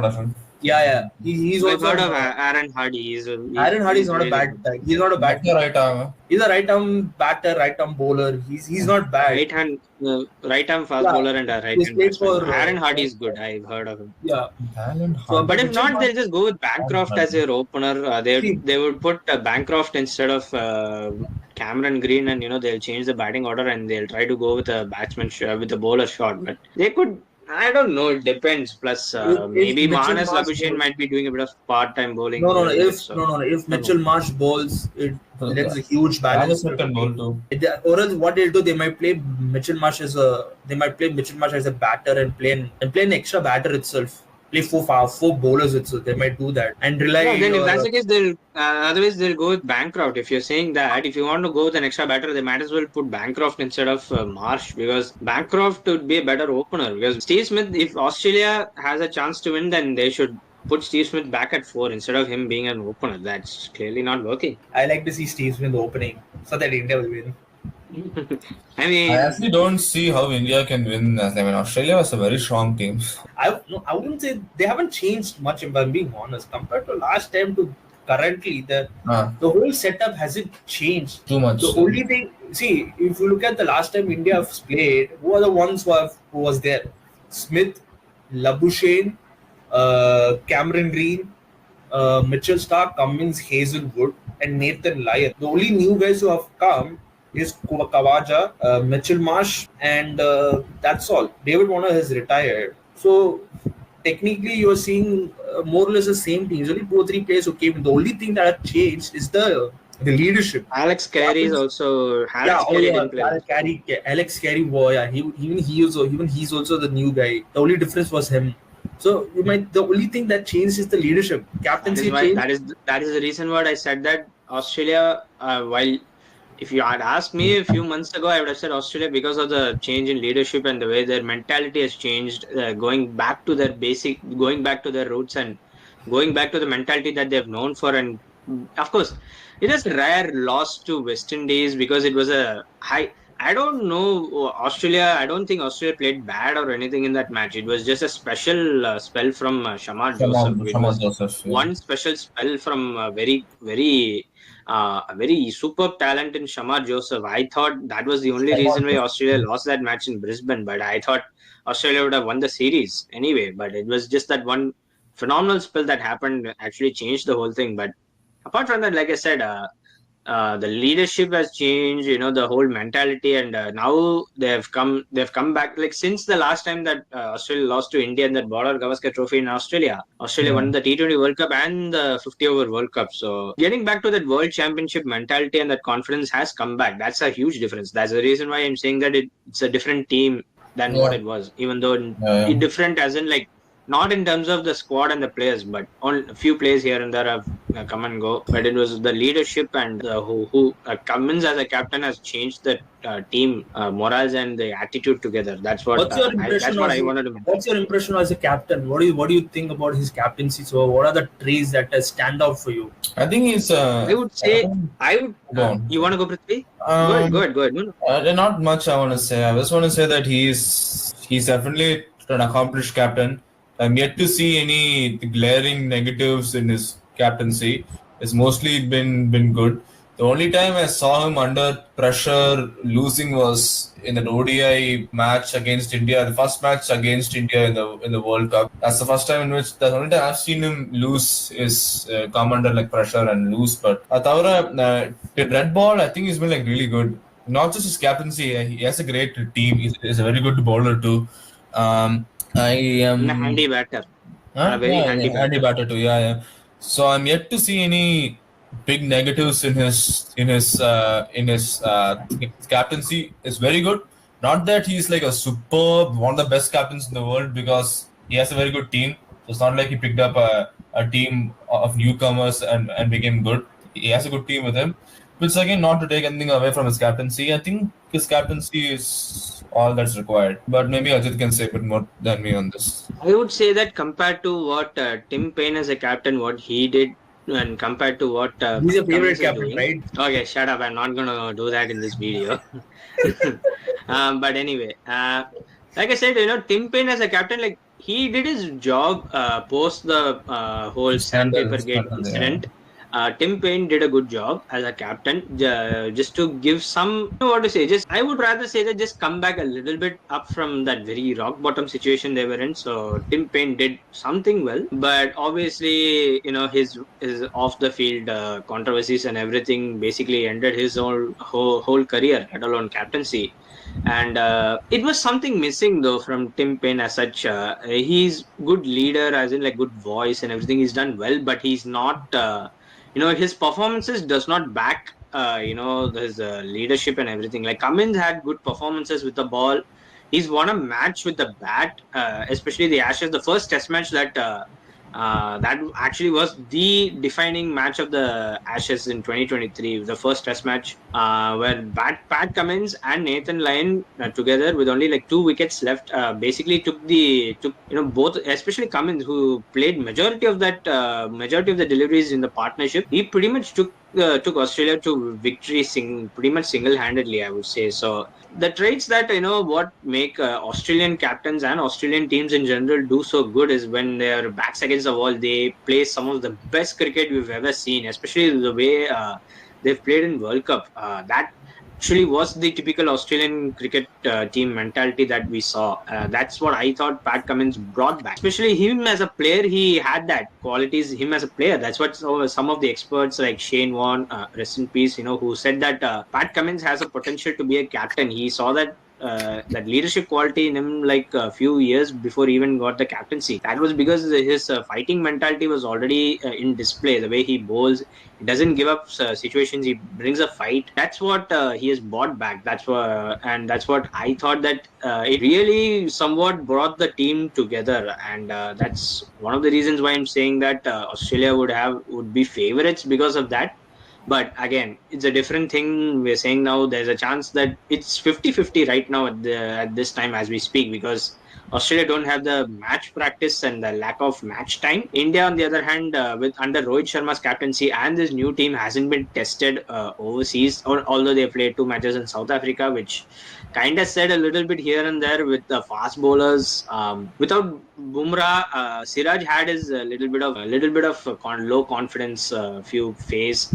not sure. Yeah. He's I've also heard of Aaron Hardy. Aaron Hardy is not a bad guy. He's not a bad guy. Right arm. He's a right arm batter, right arm bowler. He's not bad. Right arm fast bowler and a right hand batsman. Aaron Hardy is good. I've heard of him. Yeah. So, but if not, they'll just go with Bancroft as their opener. They would put Bancroft instead of Cameron Green, and they'll change the batting order and they'll try to go with a batsman with the bowler shot. But they could. I don't know. It depends. Plus, maybe Marnus Labuschagne might be doing a bit of part-time bowling. No. If Mitchell Marsh bowls, that's a huge balance. Can bowl too. Or else what they'll do, they might play Mitchell Marsh they might play Mitchell Marsh as a batter and play an extra batter itself. Play four bowlers itself. They might do that and rely. Yeah, then if that's the case, they'll otherwise they'll go with Bancroft. If you're saying that, if you want to go with an extra batter, they might as well put Bancroft instead of Marsh, because Bancroft would be a better opener. Because Steve Smith, if Australia has a chance to win, then they should put Steve Smith back at 4 instead of him being an opener. That's clearly not working. I like to see Steve Smith opening so that India will win. I mean, I actually don't see how India can win. I mean, Australia was a very strong team. I wouldn't say they haven't changed much. If I'm being honest, compared to last time to currently, the whole setup hasn't changed Too much. The only thing, see, if you look at the last time India have played, who are the ones who was there? Smith, Labuschagne, Cameron Green, Mitchell Starc, Cummins, Hazelwood, and Nathan Lyon. The only new guys who have come is Kawaja, Mitchell Marsh, and that's all. David Warner has retired. So technically, you're seeing more or less the same teams. Only 2 or 3 players who came in. The only thing that changed is the leadership. Alex Carey is also Alex Carey, boy, yeah, he's also the new guy. The only difference was him. So the only thing that changed is the leadership. Captaincy that is the reason why I said that Australia, while if you had asked me a few months ago, I would have said Australia, because of the change in leadership and the way their mentality has changed, going back to their roots and going back to the mentality that they've known for. And of course, it is rare loss to West Indies because it was a high. I don't know Australia. I don't think Australia played bad or anything in that match. It was just a special spell from Shamar Joseph. One special spell from a very superb talent in Shamar Joseph. I thought that was the only reason why Australia lost that match in Brisbane. But I thought Australia would have won the series anyway. But it was just that one phenomenal spell that happened actually changed the whole thing. But apart from that, like I said, the leadership has changed, the whole mentality, and now they've come back. Like since the last time that Australia lost to India in that Border Gavaskar Trophy in Australia won the T20 World Cup and the 50-over World Cup. So getting back to that World Championship mentality and that confidence has come back. That's a huge difference. That's the reason why I'm saying that it's a different team than what it was, even though different as in like not in terms of the squad and the players, but on a few players here and there have come and go. But it was the leadership and who Cummins as a captain has changed the team morals and the attitude together. That's what. What's your impression? I wanted to mention. What's your impression as a captain? What do you think about his captaincy? So, what are the traits that stand out for you? I think he's. I would say you want to go, Prithvi? Go ahead. No. Not much I want to say. I just want to say that he's definitely an accomplished captain. I'm yet to see any glaring negatives in his captaincy. It's mostly been good. The only time I saw him under pressure losing was in an ODI match against India, the first match against India in the World Cup. That's the first time the only time I've seen him lose is come under like pressure and lose. But Taura, red ball, I think he's been like really good. Not just his captaincy, he has a great team. He's a very good bowler too. I am a handy batter. Handy batter too. Yeah. So I'm yet to see any big negatives in his captaincy. Is very good. Not that he's like a superb, one of the best captains in the world, because he has a very good team. So it's not like he picked up a team of newcomers and became good. He has a good team with him. But again, not to take anything away from his captaincy. I think his captaincy is all that's required. But maybe Ajit can say a bit more than me on this. I would say that compared to what Tim Payne as a captain, what he did, and compared to what he's a favorite captain, right? Okay, shut up. I'm not going to do that in this video. But anyway, like I said, Tim Payne as a captain, like he did his job post the whole sandpaper gate incident. Tim Payne did a good job as a captain, just to give some, what to say, I would rather say that just come back a little bit up from that very rock bottom situation they were in. So Tim Payne did something well, but obviously, his off the field controversies and everything basically ended his whole career, let alone captaincy. And it was something missing though from Tim Payne as such. He's good leader, as in like good voice and everything. He's done well, but he's not. His performances does not back his leadership and everything. Like Cummins had good performances with the ball. He's won a match with the bat, especially the Ashes. The first Test match that actually was the defining match of the Ashes in 2023, the first Test match, where Pat Cummins and Nathan Lyon together with only like 2 wickets left, basically took both, especially Cummins, who played majority of the deliveries in the partnership. He pretty much took Australia to victory pretty much single-handedly, I would say. So the traits that what make Australian captains and Australian teams in general do so good is when their backs against the wall, they play some of the best cricket we've ever seen, especially the way they've played in World Cup. That actually was the typical Australian cricket team mentality that we saw. That's what I thought Pat Cummins brought back. Especially him as a player, he had that qualities. Him as a player, that's what some of the experts like Shane Warne, rest in peace, who said that Pat Cummins has a potential to be a captain. He saw that leadership quality in him like a few years before he even got the captaincy. That was because his fighting mentality was already in display. The way he bowls, he doesn't give up situations. He brings a fight. That's what he has brought back. That's what I thought that it really somewhat brought the team together, and that's one of the reasons why I'm saying that Australia would be favorites because of that. But again, it's a different thing. We're saying now there's a chance that it's 50-50 right now at this time as we speak, because Australia don't have the match practice and the lack of match time. India, on the other hand, with under Rohit Sharma's captaincy and this new team hasn't been tested overseas, although they played 2 matches in South Africa, which kind of said a little bit here and there with the fast bowlers. Without Bumrah, Siraj had his little bit of low confidence few phase.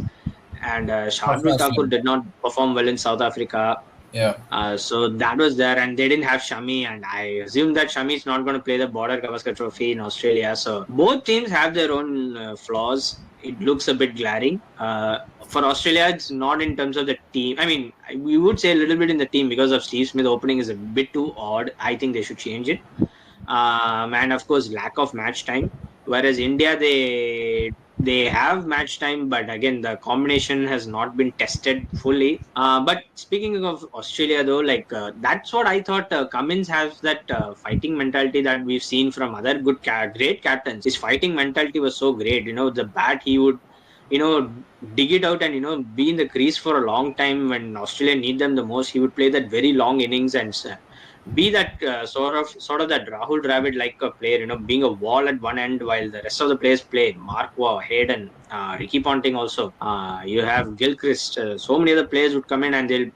And Shardul Thakur did not perform well in South Africa. Yeah. So that was there, and they didn't have Shami, and I assume that Shami is not going to play the Border Gavaskar Trophy in Australia. So both teams have their own flaws. It looks a bit glaring. For Australia, it's not in terms of the team. I mean, we would say a little bit in the team because of Steve Smith opening is a bit too odd. I think they should change it. And of course, lack of match time. Whereas India, they have match time, but again, the combination has not been tested fully. But speaking of Australia, though, like that's what I thought. Cummins has that fighting mentality that we've seen from other great captains. His fighting mentality was so great. The bat, he would dig it out and be in the crease for a long time. When Australia need them the most, he would play that very long innings and be that sort of that Rahul Dravid like a player, being a wall at one end while the rest of the players play. Mark Waugh, Hayden, Ricky Ponting also. You have Gilchrist. So many other players would come in and they'll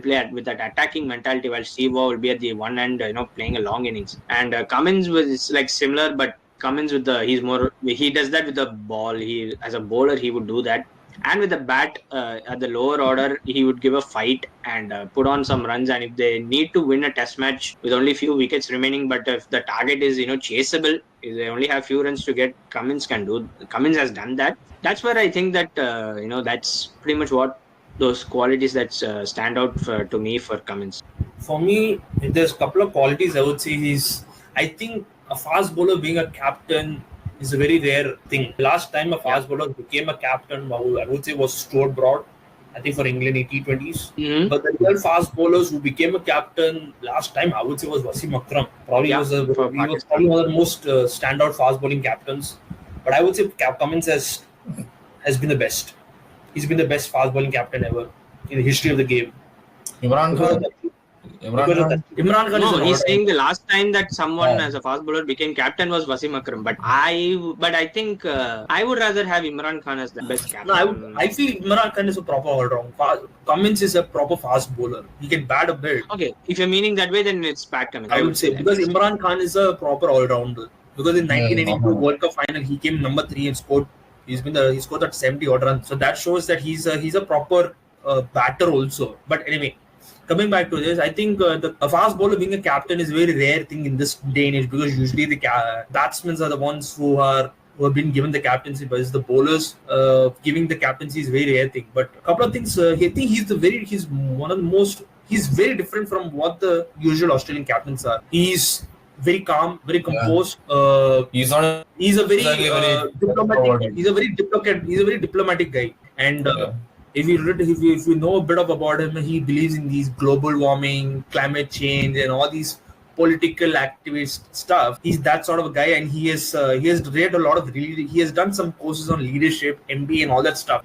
play with that attacking mentality, while Steve Waugh will be at the one end, playing a long innings. And Cummins was like similar, but Cummins he does that with the ball. He, as a bowler, he would do that. And with the bat at the lower order, he would give a fight and put on some runs. And if they need to win a test match with only few wickets remaining, but if the target is chaseable, if they only have few runs to get, Cummins has done that. That's where I think that that's pretty much what those qualities that stand out to me for Cummins. For me, if there's a couple of qualities I would say I think a fast bowler being a captain is a very rare thing. Last time a fast bowler became a captain, I would say, was Stuart Broad, I think for England in T20s. Mm-hmm. But the real fast bowlers who became a captain last time, I would say, was Wasim Akram. He was probably one of the most standout fast bowling captains. But I would say Cummins has been the best. He's been the best fast bowling captain ever in the history of the game. Imran Khan. Imran Khan. No, he's saying the last time that someone as a fast bowler became captain was Wasim Akram. But I think I would rather have Imran Khan as the best captain. No, I feel Imran Khan is a proper all-round. Cummins is a proper fast bowler. He can bat a bit. Okay, if you're meaning that way, then it's Pat Cummins. I would say because Imran Khan is a proper all-rounder. Because in 1982 World Cup final, he came number 3 and scored. He scored that 70 odd runs. So that shows that he's a proper batter also. But anyway, coming back to this, I think a fast bowler being a captain is a very rare thing in this day and age, because usually the batsmen are the ones who have been given the captaincy, but it's the bowlers giving the captaincy is a very rare thing. But a couple of things, I think he's very different from what the usual Australian captains are. He's very calm, very composed. He's a very diplomatic guy, and if you know a bit of about him, he believes in these global warming, climate change, and all these political activist stuff. He's that sort of a guy, and he has read a lot of he has done some courses on leadership, MBA, and all that stuff.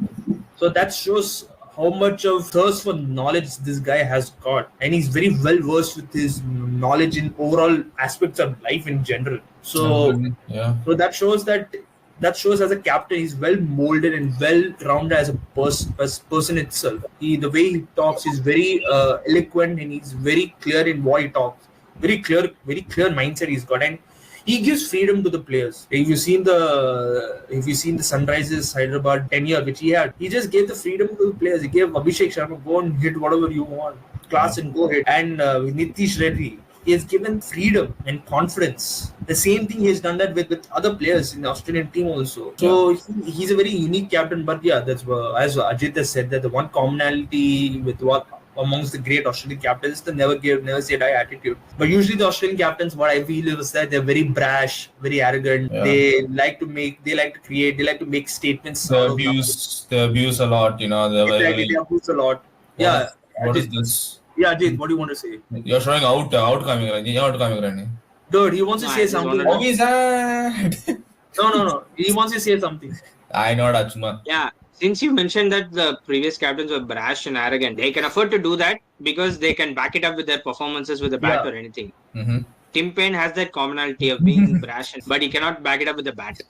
So that shows how much of thirst for knowledge this guy has got, and he's very well versed with his knowledge in overall aspects of life in general. So, Yeah. so that shows as a captain he's well molded and well rounded as a person itself. The way he talks is very eloquent, and he's very clear in what he talks. Very clear mindset he's got, and he gives freedom to the players. If you've seen the Sunrisers Hyderabad tenure which he had, he just gave the freedom to the players. He gave Abhishek Sharma, go and hit whatever you want, class and go hit. And with Nitish Reddy, he has given freedom and confidence. The same thing he has done that with other players in the Australian team also. So he's a very unique captain. But yeah, that's as Ajit has said, that the one commonality with what amongst the great Australian captains, the never say die attitude. But usually the Australian captains, what I feel is that they're very brash, very arrogant. Yeah. They like to create, they like to make statements. They abuse a lot, you know. They're Exactly, they abuse a lot. Yeah. What is this? Yeah, Ajit, what do you want to say? You're showing out coming right. You're out coming right. Dude, he wants to say I just something. wanted How is that? No. He wants to say something. I know that, Chuma. Yeah, since you mentioned that the previous captains were brash and arrogant, they can afford to do that because they can back it up with their performances with the bat Yeah. or anything. Mm-hmm. Tim Payne has that commonality of being brash, but he cannot back it up with the bat.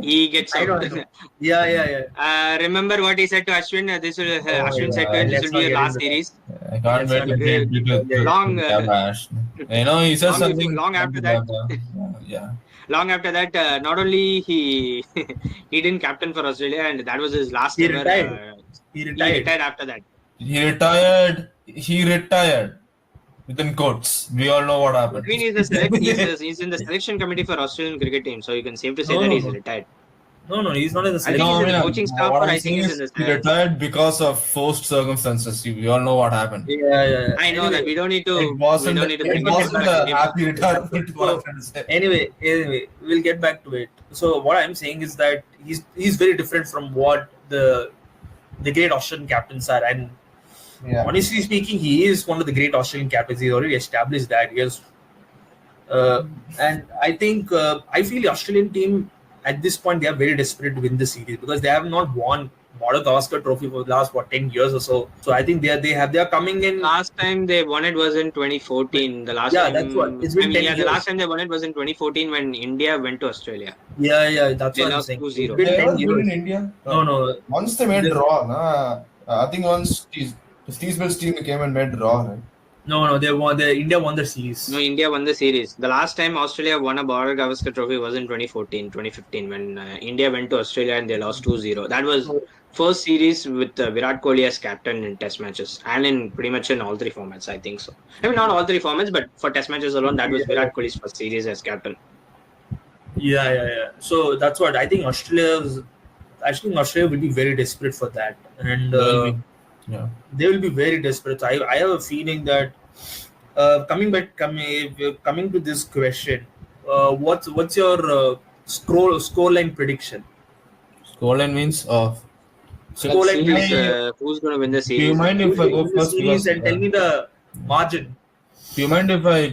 He gets I out. know. Yeah. Remember what he said to Ashwin? Ashwin said to him, this let's will be not your get last into series. I can't wait to get because Long, you know, he says something long after that. Yeah. Long after that, not only he he didn't captain for Australia, and that was his last He ever. retired. He He retired. retired after that. He retired. Within quotes. We all know what happened. Between he's in the selection committee for Australian cricket team, so you can safe to say No, that no, he's no. retired. No, he's not in the I think selection. he's in the I mean, coaching staff, what or I'm I think saying he's in is the he retired because of forced circumstances. We all know what happened. Yeah. I know that we don't need to. It wasn't, we don't need to it bring it wasn't back a to him. happy retirement. What I'm trying to say. Anyway, we'll get back to it. So what I'm saying is that he's very different from what the great Australian captains are, and Yeah. honestly speaking, he is one of the great Australian captains. He's already established that. Yes, and I think I feel the Australian team at this point they are very desperate to win the series because they have not won the Oscar Trophy for the last 10 years or so. So I think they are coming in. Last time they won it was in 2014. The last time, that's what. It's been 10 the years. last time they won it was in 2014 when India went to Australia. Yeah, that's They what I'm lost saying. 2-0. It's been They 10 were good years. in India. No. Once they made draw, nah. I think once Steve Smith's team came and made draw, right? No, they won. India won the series. No, India won the series. The last time Australia won a Border Gavaskar Trophy was in 2015 when India went to Australia and they lost 2-0. That was first series with Virat Kohli as captain in test matches and in pretty much in all three formats, I think so. I mean, not all three formats, but for test matches alone, that was Virat Kohli's first series as captain. Yeah. So that's what I think. Australia will be very desperate for that, and Yeah. they will be very desperate. I have a feeling that coming to this question, what's your scoreline prediction? Scoreline means Scoreline prediction. Who's going to win the do series? you mind if I go first? Series Because, and tell me the margin. do you mind if I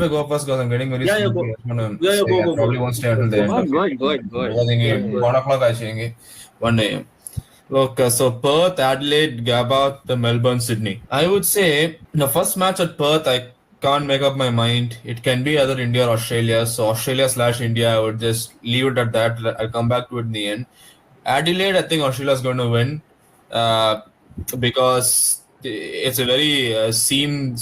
go first? Because I'm getting very Yeah, sleepy. go. I wanna Yeah, say go, I go, probably go. won't stay until the end. of it. Good. I think 1 o'clock I saying 1 a.m. Okay, so Perth, Adelaide, Gabba, the Melbourne, Sydney. I would say the first match at Perth, I can't make up my mind. It can be either India or Australia. So Australia/India, I would just leave it at that. I'll come back to it in the end. Adelaide, I think Australia's going to win because it's a very seam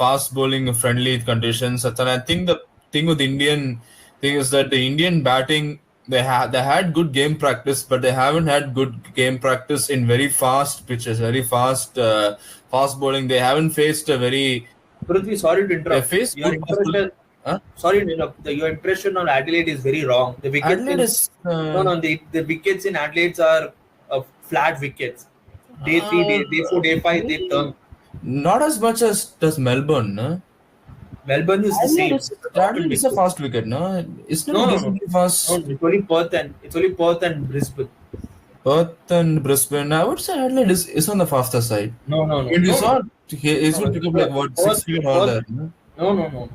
fast bowling friendly conditions. And I think the thing with Indian thing is that the Indian batting they had good game practice, but they haven't had good game practice in very fast pitches, very fast bowling. They haven't faced a very Prithvi, sorry to interrupt. They face Your good impression, Huh? sorry to interrupt. Your impression on Adelaide is very wrong. The wickets Adelaide is the wickets in Adelaide are flat wickets. Day 3, day 4, day 5, they turn. not as much as does Melbourne, no? Melbourne is the same. Adelaide is a fast wicket, no? It's not No. decently fast. No, it's only Perth and Brisbane. Perth and Brisbane, I would say Adelaide is on the faster side. No, no, no, And you no, no. saw he No, will it's pick up like Perth. what Perth, 6 wicket all Perth. there. No? No, no, no, no,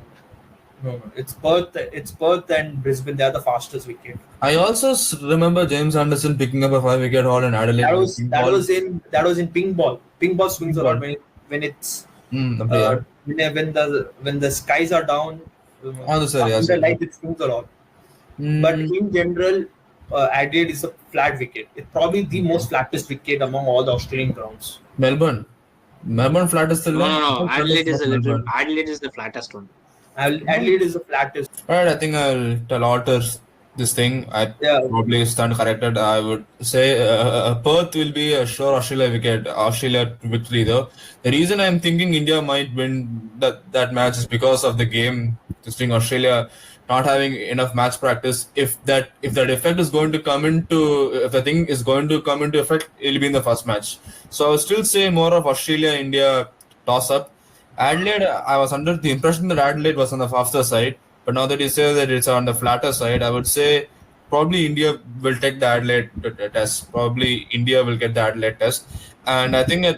no, no. It's Perth. It's Perth and Brisbane. They are the fastest wicket. I also remember James Anderson picking up a 5 wicket haul in Adelaide That with a was pink that ball. was in that was in pink ball. Pink ball swings Pink a lot ball. when it's Yeah. when the skies are down, On the side, yes. under light it swings a lot. But Mm, in general, Adelaide is a flat wicket. It's probably the most flattest wicket among all the Australian grounds. Melbourne. Melbourne flat is still No, there? no, I no. thought flat is not Melbourne. Adelaide is the flattest one. Adelaide is the flattest. Alright, I think I'll tell Otter this thing. I Yeah, probably stand corrected. I would say Perth will be a sure Australia wicket, Australia victory though. The reason I'm thinking India might win that match is because of the game. This thing Australia not having enough match practice. If that effect is going to come into if the thing is going to come into effect, it'll be in the first match. So I'll still say more of Australia India toss up. Adelaide, I was under the impression that Adelaide was on the faster side, but now that you say that it's on the flatter side, I would say probably India will take the Adelaide test. Probably India will get the Adelaide test, and I think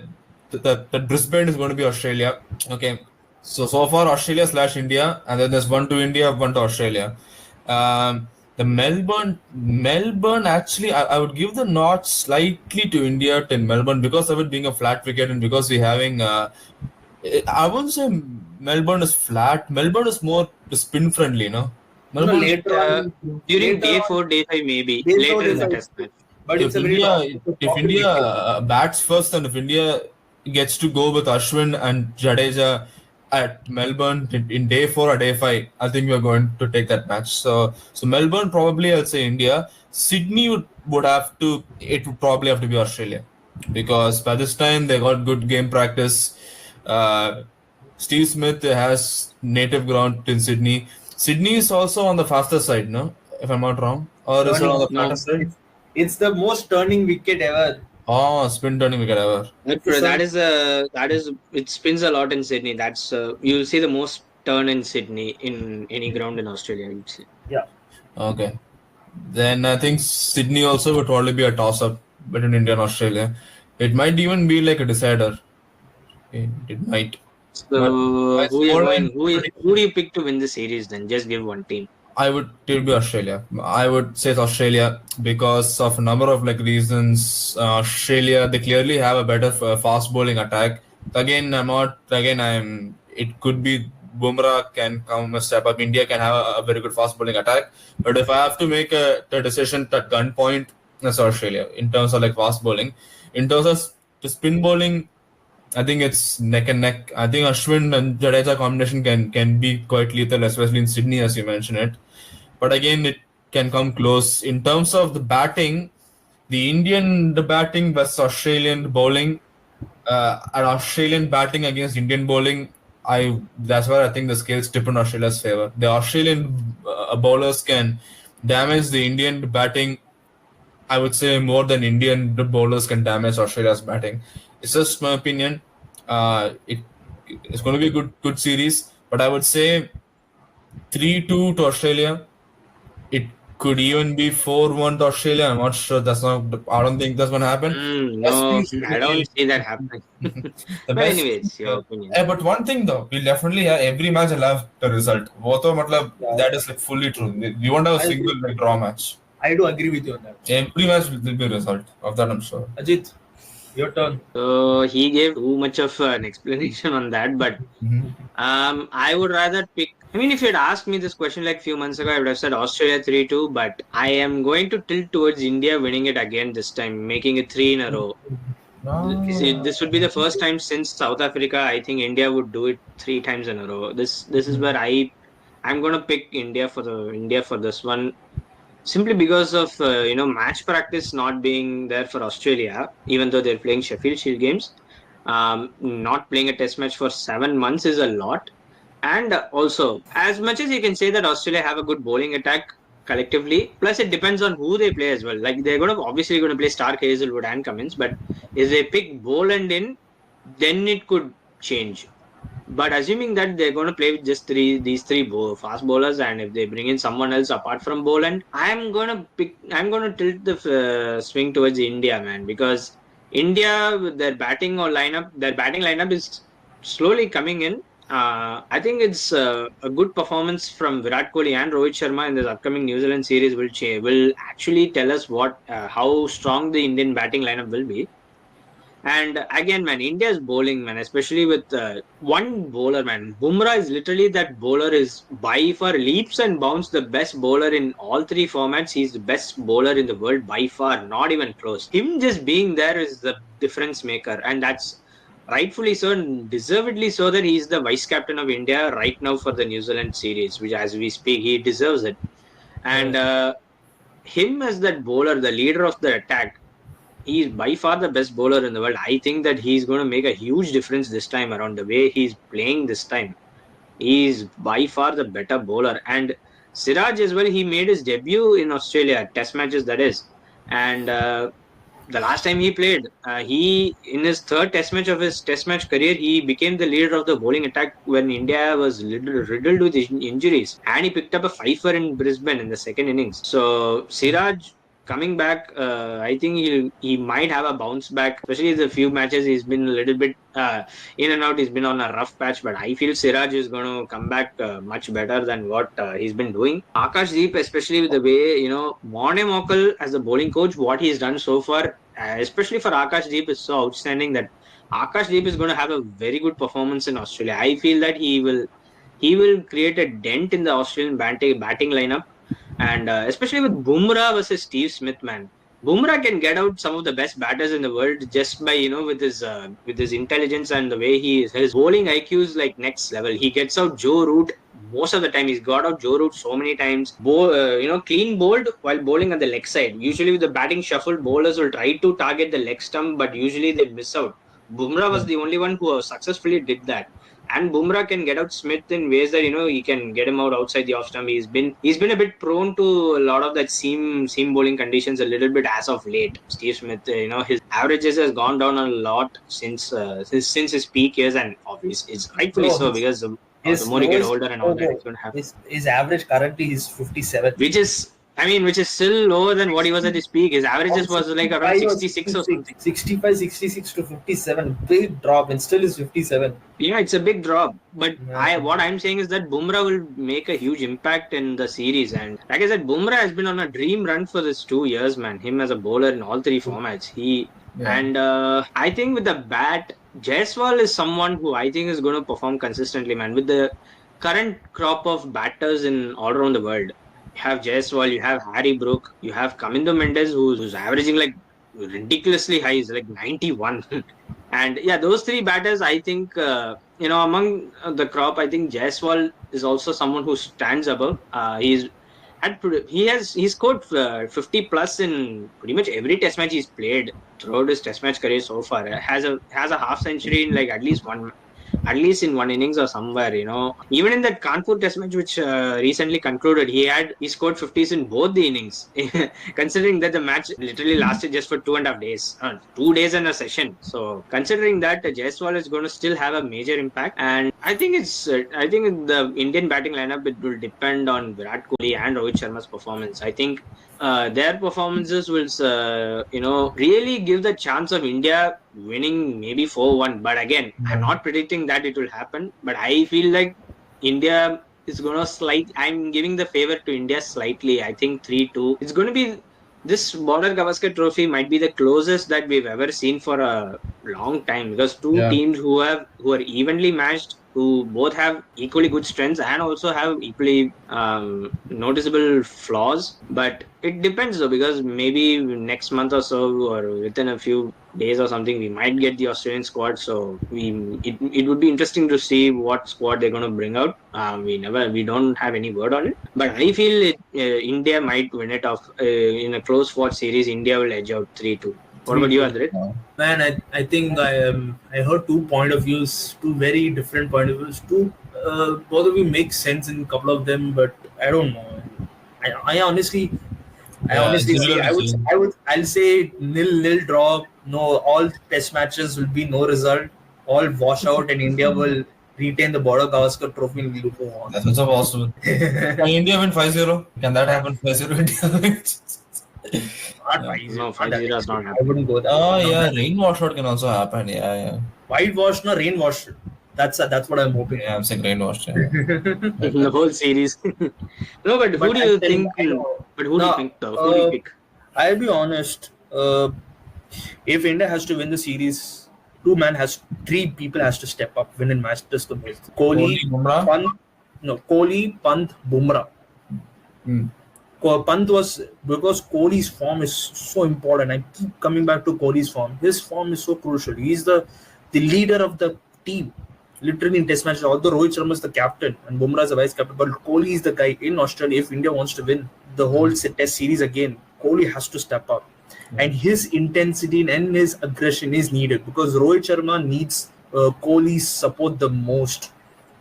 that Brisbane is going to be Australia. Okay, so far Australia slash India, and then there's one to India, one to Australia. The Melbourne actually, I would give the nod slightly to India to Melbourne because of it being a flat wicket and because we're having. I wouldn't say Melbourne is flat. Melbourne is more spin friendly, no? no, Melbourne is During later day on, 4, day 5, maybe they know later in this, the test match. but it's if a very India it's a if profit India wicket. bats first and if India gets to go with Ashwin and Jadeja at Melbourne in day 4 or day 5, I think we're going to take that match. So Melbourne probably I'll say India. Sydney would have to it would probably have to be Australia because by this time they got good game practice. Uh, Steve Smith has native ground in Sydney. Sydney is also on the faster side, no? If I'm not wrong, or is it on Turning. the flatter No, side? It's the most turning wicket ever. Oh, spin turning wicket ever. It's a sun. that is it spins a lot in Sydney. That's you'll see the most turn in Sydney in any ground in Australia. You'd say. Yeah. Okay. Then I think Sydney also would probably be a toss up between India and Australia. It might even be like a decider. It might. But So by who you scoreline, going? Who do you pick to win the series? Then just give one team. I would it will be Australia. I would say it's Australia because of a number of like reasons. Australia they clearly have a better fast bowling attack. Again, I'm not. Again, I'm. It could be Bumrah can come a step up. India can have a very good fast bowling attack. But if I have to make a decision at gunpoint, that's Australia in terms of like fast bowling. In terms of the spin bowling, I think it's neck and neck. I think Ashwin and Jadeja combination can be quite lethal, especially in Sydney, as you mentioned it. But again, it can come close. In terms of the batting, the batting versus Australian bowling, an Australian batting against Indian bowling, that's where I think the scales tip in Australia's favor. The Australian bowlers can damage the Indian batting. I would say more than Indian bowlers can damage Australia's batting. It's just my opinion. It's going to be a good series, but I would say 3-2 to Australia. It could even be 4-1 to Australia. I'm not sure. I don't think that's going to happen. Best No, piece will I don't be see that happening. the But best. anyways, your opinion. But one thing though, we'll definitely have every match will have the result. वो तो मतलब Yeah. that is like fully true. We won't have a I single agree. like, draw match. I do agree with you on that. Every match will be a result of that. I'm sure. Ajit, your turn. So he gave too much of an explanation on that, but Mhm. I would rather pick. I mean, if you'd asked me this question like few months ago, I would have said Australia 3-2. But I am going to tilt towards India winning it again this time, making it 3 in a row. See, this would be the first time since South Africa. I think India would do it 3 times in a row. This is where I'm going to pick India for this one. Simply because of match practice not being there for Australia, even though they're playing Sheffield Shield games, not playing a test match for 7 months is a lot. And also, as much as you can say that Australia have a good bowling attack collectively, plus it depends on who they play as well. Like they're obviously going to play Stark, Hazelwood, and Cummins, but if they pick Boland in, then it could change. But assuming that they're going to play with just these three fast bowlers, and if they bring in someone else apart from Boland, I'm going to tilt the swing towards India, man, because India with their batting lineup is slowly coming in. I think it's a good performance from Virat Kohli and Rohit Sharma in this upcoming New Zealand series will actually tell us how strong the Indian batting lineup will be. And again, man, India's bowling, man, especially with one bowler, man. Bumrah is literally that bowler is by far leaps and bounds the best bowler in all three formats. He's the best bowler in the world by far, not even close. Him just being there is the difference maker. And that's rightfully so and deservedly so that he's the vice captain of India right now for the New Zealand series, which as we speak, he deserves it. And him as that bowler, the leader of the attack, he's by far the best bowler in the world. I think that he's going to make a huge difference this time around. The way he's playing this time, he's by far the better bowler. And Siraj as well, he made his debut in Australia, test matches that is. And the last time he played, he in his third test match of his test match career, he became the leader of the bowling attack when India was riddled with injuries. And he picked up a fifer in Brisbane in the second innings. So Siraj coming back, I think he might have a bounce back, especially the few matches he's been a little bit in and out. He's been on a rough patch, but I feel Siraj is going to come back much better than what he's been doing. Akashdeep, especially with the way, Morne Mokal as a bowling coach, what he's done so far, especially for Akashdeep, is so outstanding that Akashdeep is going to have a very good performance in Australia. I feel that he will create a dent in the Australian batting lineup. And especially with Bumrah versus Steve Smith, man, Bumrah can get out some of the best batters in the world just by with his intelligence and the way his bowling IQ is like next level. He gets out Joe Root most of the time. He's got out Joe Root so many times. Clean bowled while bowling at the leg side. Usually with the batting shuffle, bowlers will try to target the leg stump, but usually they miss out. Bumrah was the only one who successfully did that. And Bumrah can get out Smith in ways that he can get him out outside the off stump. He's been a bit prone to a lot of that seam bowling conditions a little bit as of late. Steve Smith, his averages has gone down a lot since his peak years, and obviously it's rightfully so because the more you get older and all that, it's going to happen. His average currently is 57, which is still lower than what he was at his peak. His averages was like around 66 or something. 65, 66 to 57. Big drop, and still is 57. Yeah, it's a big drop. But what I'm saying is that Bumrah will make a huge impact in the series. And like I said, Bumrah has been on a dream run for this 2 years, man. Him as a bowler in all three formats. And I think with the bat, Jaiswal is someone who I think is going to perform consistently, man. With the current crop of batters in all around the world, you have Jaiswal, you have Harry Brook, you have Kamindo Mendes, who's averaging like ridiculously high, is like 91. And those three batters, I think, among the crop, I think Jaiswal is also someone who stands above. He scored 50 plus in pretty much every test match he's played throughout his test match career so far. Has a half century in like at least in one innings or somewhere, Even in that Kanpur test match, which recently concluded, he scored 50s in both the innings, considering that the match literally lasted just for 2.5 days, 2 days and a session. So considering that, Jaiswal is going to still have a major impact. And I think the Indian batting lineup, it will depend on Virat Kohli and Rohit Sharma's performance. I think their performances will, really give the chance of India winning maybe 4-1. But again, I'm not predicting that it will happen. But I feel like India is going to I'm giving the favor to India slightly. I think 3-2. It's going to be, this Border Gavaskar Trophy might be the closest that we've ever seen for a long time, because two teams who are evenly matched, who both have equally good strengths and also have equally noticeable flaws. But it depends though, because maybe next month or so, or within a few days or something, we might get the Australian squad. So it would be interesting to see what squad they're going to bring out. We don't have any word on it, but I feel India might win it off in a close fought series. India will edge out 3-2. What about you, Adrit? Man, I think I heard two point of views, two very different point of views. Both of you make sense in a couple of them, but I don't know. I'll say nil draw. No, all test matches will be no result. All wash out, and India will retain the Border Gavaskar trophy and we'll move on. That's also possible. Can India win 5-0? Can that happen? 5-0 India wins. Not Yeah. 5-0. No, 5-0 is not I wouldn't go there. Oh yeah, rain washout can also happen. Yeah. Whitewash, no rain wash. That's what I'm hoping. Yeah, I'm saying rain wash. Yeah. The whole series. No, but who do you think? But who do you think? Who do you pick? I'll be honest. If India has to win the series, three people has to step up, win and match just the most. Kohli, Bumrah? Kohli, Pant, Bumrah. Hmm. Pant was, because Kohli's form is so important. I keep coming back to Kohli's form. His form is so crucial. He's the leader of the team. Literally in test matches, although Rohit Sharma is the captain and Bumrah is the vice captain, but Kohli is the guy in Australia. If India wants to win the whole test series again, Kohli has to step up. And his intensity and his aggression is needed because Rohit Sharma needs Kohli's support the most.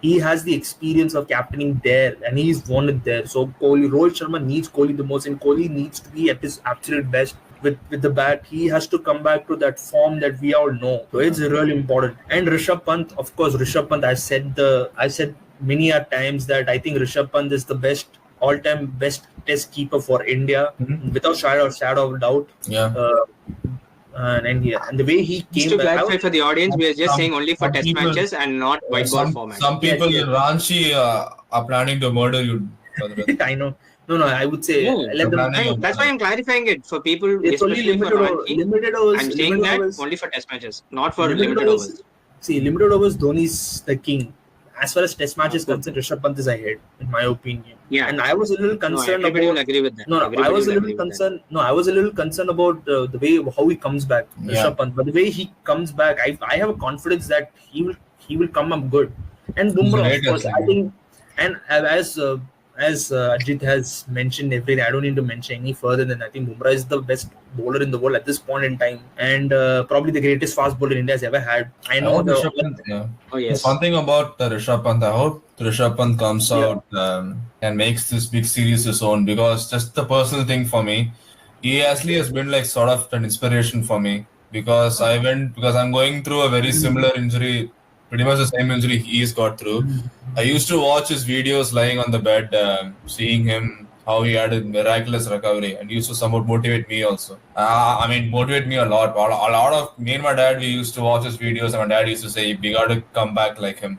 He has the experience of captaining there and he's won it there. So Rohit Sharma needs Kohli the most, and Kohli needs to be at his absolute best with the bat. He has to come back to that form that we all know. So it's really important. And Rishabh Pant, of course, I said many a times that I think Rishabh Pant is the all-time best test keeper for India, without shadow of doubt. Yeah. And the way he came Just to back, clarify for the audience, we are just saying only for some test people- matches and not white ball format. Some people Yes. in Ranchi are planning to murder you. I know. No, I would say No, let them. That's why I'm clarifying it for people, It's only especially for Ranchi. limited overs. I'm saying limited that overs. only for test matches, not for limited overs. See, limited overs, Dhoni's the king. As far as test matches Of course. concerned, Rishabh Pant is ahead, in my opinion. Yeah. And I was a little No, concerned everybody will about. agree with that. No, I Everybody was a will little agree with that. concerned. No, I was a little concerned about the way how he comes back, Yeah. Rishabh Pant. But the way he comes back, I have a confidence that he will come up good. And Bumrah, great of course, athlete. I think, and as Ajit has mentioned everything, I don't need to mention any further than I think Bumrah is the best bowler in the world at this point in time, and probably the greatest fast bowler India has ever had. I know Rishabh Pant, yeah. Oh, yes. One thing about Rishabh Pant, I hope Rishabh Pant comes out and makes this big series his own, because just the personal thing for me, he actually has been like sort of an inspiration for me, because I'm going through a very similar injury, pretty much the same injury he's got through. I used to watch his videos lying on the bed, seeing him, how he had a miraculous recovery, and used to somewhat motivate me also. Motivate me a lot. A lot of me and my dad, we used to watch his videos, and my dad used to say, "We got to come back like him."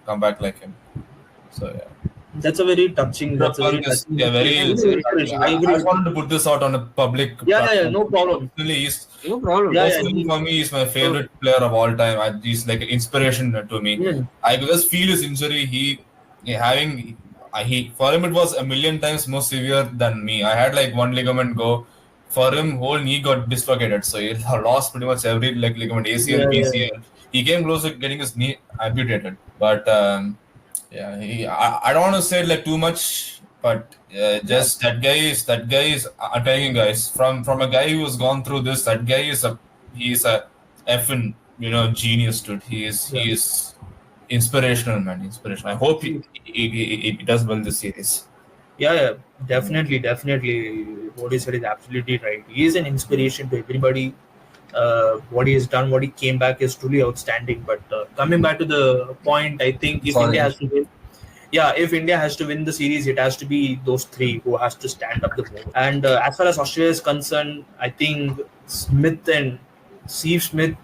So yeah. that's a very touching. That's a very touching. Yeah, very. Yeah, it's very touching. I agree. I wanted to put this out on a public. Yeah, no problem. Personally, No problem. Yeah, for me, he's my favorite player of all time. He's like an inspiration to me. Yeah. I just feel his injury. For him it was a million times more severe than me. I had like one ligament go. For him, whole knee got dislocated, so he lost pretty much every ligament, ACL, Yeah, PCL. He came close to getting his knee amputated, but I don't want to say like too much, but just that guy is. I'm telling you guys, from a guy who has gone through this, that guy he's a effing genius, dude. He is inspirational, man. Inspirational. I hope he does well this series. Yeah, definitely. What he said is absolutely right. He is an inspiration to everybody. What he has done, what he came back is truly outstanding. But coming back to the point, I think if India has to win the series, it has to be those three who has to stand up the most. And as far as Australia is concerned, I think Steve Smith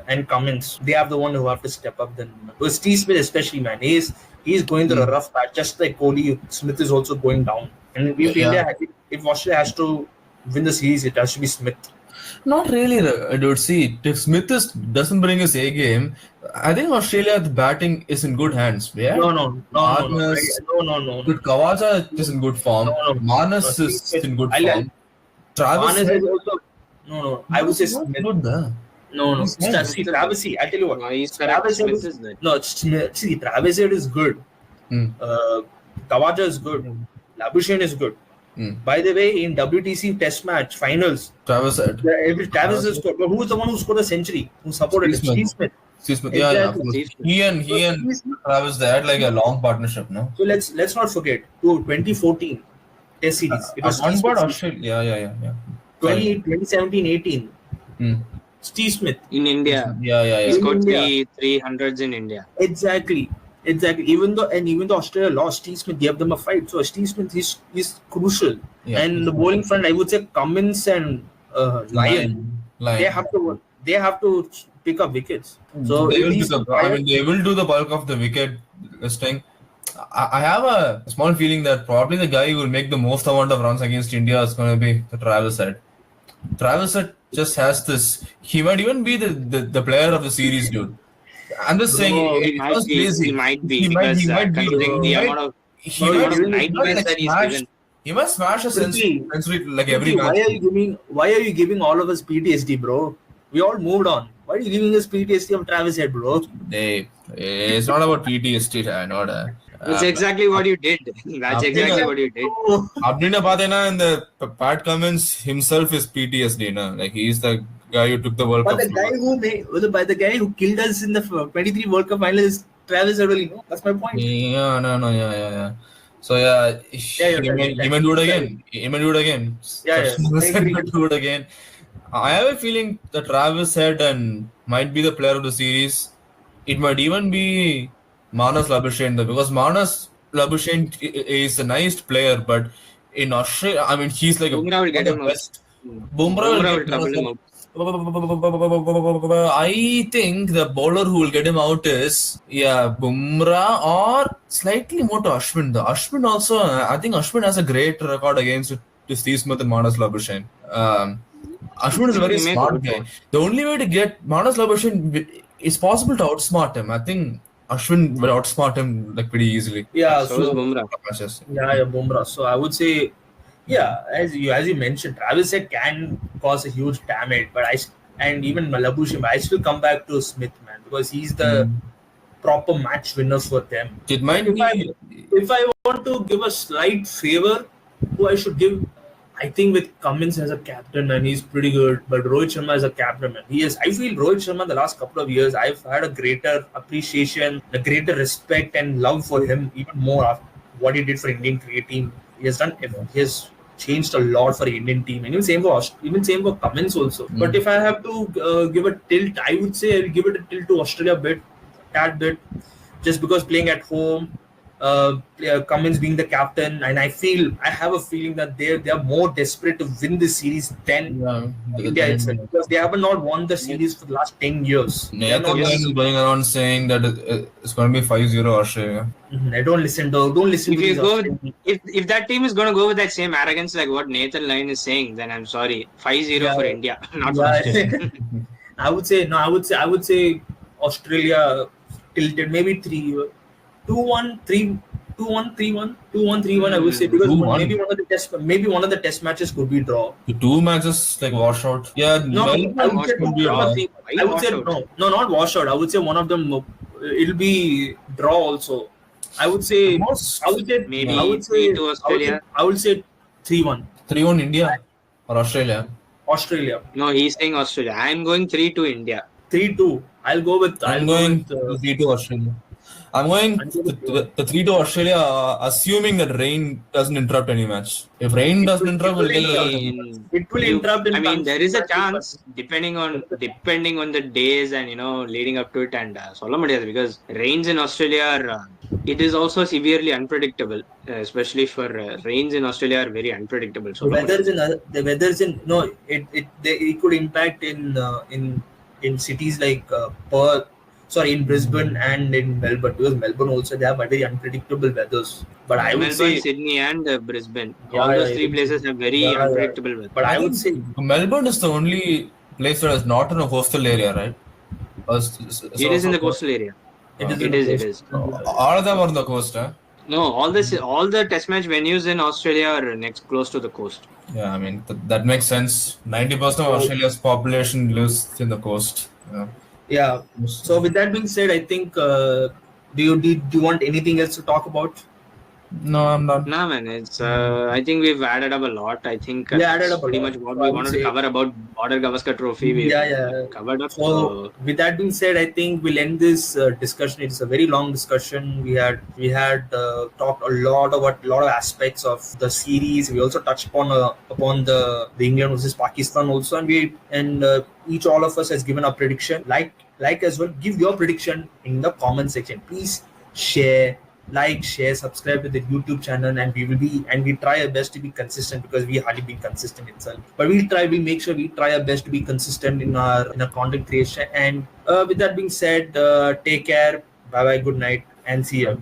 and Cummins, they are the one who have to step up. Then Steve Smith especially, man, he's going through a rough patch, just like Kohli. Smith is also going down. And if Australia has to win the series, it has to be Smith. Not really, dude. See, if Smith doesn't bring his A game, I think Australia, the batting is in good hands. Yeah? No. Good, Kawaja is in good form. Marnus is in good form. Travis Marnus Head, is also no. I would say Smith. good there. No. Smith. See, Travis. See, I tell you what. No, he's correct. Travis Head Smith is good. No, see, Travis Head is good. Kawaja is good. Labuschagne is good. By the way, in WTC Test match finals, Travis Head. Travis is good. But who is the one who scored a century? Who supported him? Steve Smith. Steve Smith. Yeah. Exactly. He and Travis, they had like a long partnership, no? So let's not forget 2014 Test series. It was Steve Smith. Australia. Yeah. 2017-18. Steve Smith. In India. Yeah. He scored 300s in India. Exactly. Exactly. Even though Australia lost, Steve Smith gave them a fight. So Steve Smith is crucial. Yeah. And the bowling front, I would say Cummins and Lyon, Line. they have to pick up wickets. So They if will these pick two up. I players, mean, they will do the bulk of the wicket listing. I have a small feeling that probably the guy who will make the most amount of runs against India is going to be the Travis Head. Travis Head just has this. He might even be the player of the series, dude. I'm just saying, Bro, he it might sounds be. He crazy. might be He might, he because might be, considering he the might, bro, amount of you're giving night he might wickets like that he's smash, given. he might smash a Prithvi, century like every Prithvi, match. why are you giving all of us PTSD, bro? We all moved on. Why are you giving us PTSD of Travis Head, bro? Hey, it's not about PTSD, not That's exactly what you did. That's exactly Abdina, what you did. Oh, Abdina Patena and the Pat Cummins himself is PTSD, na? Like he's the guy who took the World but Cup the from guy us. the guy who killed us in the 23 World Cup final is Travis Head only. No, that's my point. Yeah, no, yeah. So yeah, Yeah, he may do it tell me. again. He may do it again. Yeah, I 30% agree. may do it again. I have a feeling that Travis Head and might be the player of the series. It might even be Manas Labuschagne though, because Manas Labuschagne is a nice player, but in Australia, I mean, he's like Bumrah will one get of him the out. best. Bumrah will Bumrah get will Manas trouble him out. I think the bowler who will get him out is Bumrah or slightly more to Ashwin. The Ashwin also, I think Ashwin has a great record against Steve Smith and Manas Labuschagne. Ashwin is a very You make a smart good guy. point. The only way to get Manas Labuschagne is possible to outsmart him. I think Ashwin will outsmart him like pretty easily. Yeah, So is so Bumrah. Matches. Bumrah. So I would say, yeah, as you mentioned, Travis Head can cause a huge damage, and even Malabushim, I still come back to Smith, man, because he's the proper match winner for them. It But might be. if I want to give a slight favor, who I should give, I think with Cummins as a captain, and he's pretty good. But Rohit Sharma as a captain, man, he is. I feel Rohit Sharma the last couple of years, I've had a greater appreciation, a greater respect and love for him, even more after what he did for Indian cricket team. He has done. He has changed a lot for the Indian team, and even same for Cummins also. But if I have to give a tilt, I would say I'll give it a tilt to Australia a bit, tad bit, just because playing at home, Cummins being the captain, and I have a feeling that they are more desperate to win this series than India itself, because they have not won the series for the last 10 years. They are not. Nathan Lyon is going around saying that it's going to be 5-0 Australia. I don't listen to If you these go, Australian. if that team is going to go with that same arrogance like what Nathan Lyon is saying, then I'm sorry, 5-0 for India, not for Australia. I would say no. I would say Australia tilted maybe 2-1, 2-1, 3-1, 2-1, 3-1. I would say, because 2-1. maybe one of the test matches could be draw. The two matches like wash out. Yeah, No, Melbourne I would say could be a draw. I would say no, not washout. I would say one of them. It'll be draw also. I would say. Maybe I would say 3-2 Australia. I would say 3-1. 3-1 India or Australia. Australia. No, he's saying Australia. I'm going 3-2 India. 3-2. I'll go with. I'm going 3-2 Australia. I'm going the 3-2 Australia, assuming that rain doesn't interrupt any match. If rain doesn't interrupt, we'll get it will interrupt. I mean, there is a chance depending on the days and leading up to it, and because rains in Australia are it is also severely unpredictable, especially for rains in Australia are very unpredictable. So the weather's in no it could impact in cities like Perth. Sorry, in Brisbane and in Melbourne, because Melbourne also they have very unpredictable weathers. But I would Melbourne, say Sydney, and Brisbane, all those three places have very unpredictable weather. But I would say Melbourne is the only place that is not in a coastal area, right? It is in the coastal area. It is. All of them are on the coast, huh? No, all the test match venues in Australia are next close to the coast. Yeah, I mean that makes sense. 90% of Australia's population lives in the coast. Yeah. So with that being said, I think do you want anything else to talk about? No, I'm not. Nah, man. It's I think we've added up a lot. I think added up pretty much what we wanted to cover about Border Gavaskar Trophy. We covered up. So with that being said, I think we'll end this discussion. It's a very long discussion. We had talked a lot about a lot of aspects of the series. We also touched upon the England versus Pakistan also, and all of us has given a prediction. Like as well, give your prediction in the comment section, please. share, subscribe to the YouTube channel, and we try our best to be consistent, because we hardly been consistent itself. But we'll make sure we try our best to be consistent in our content creation. And with that being said, take care, bye bye, good night, and see you.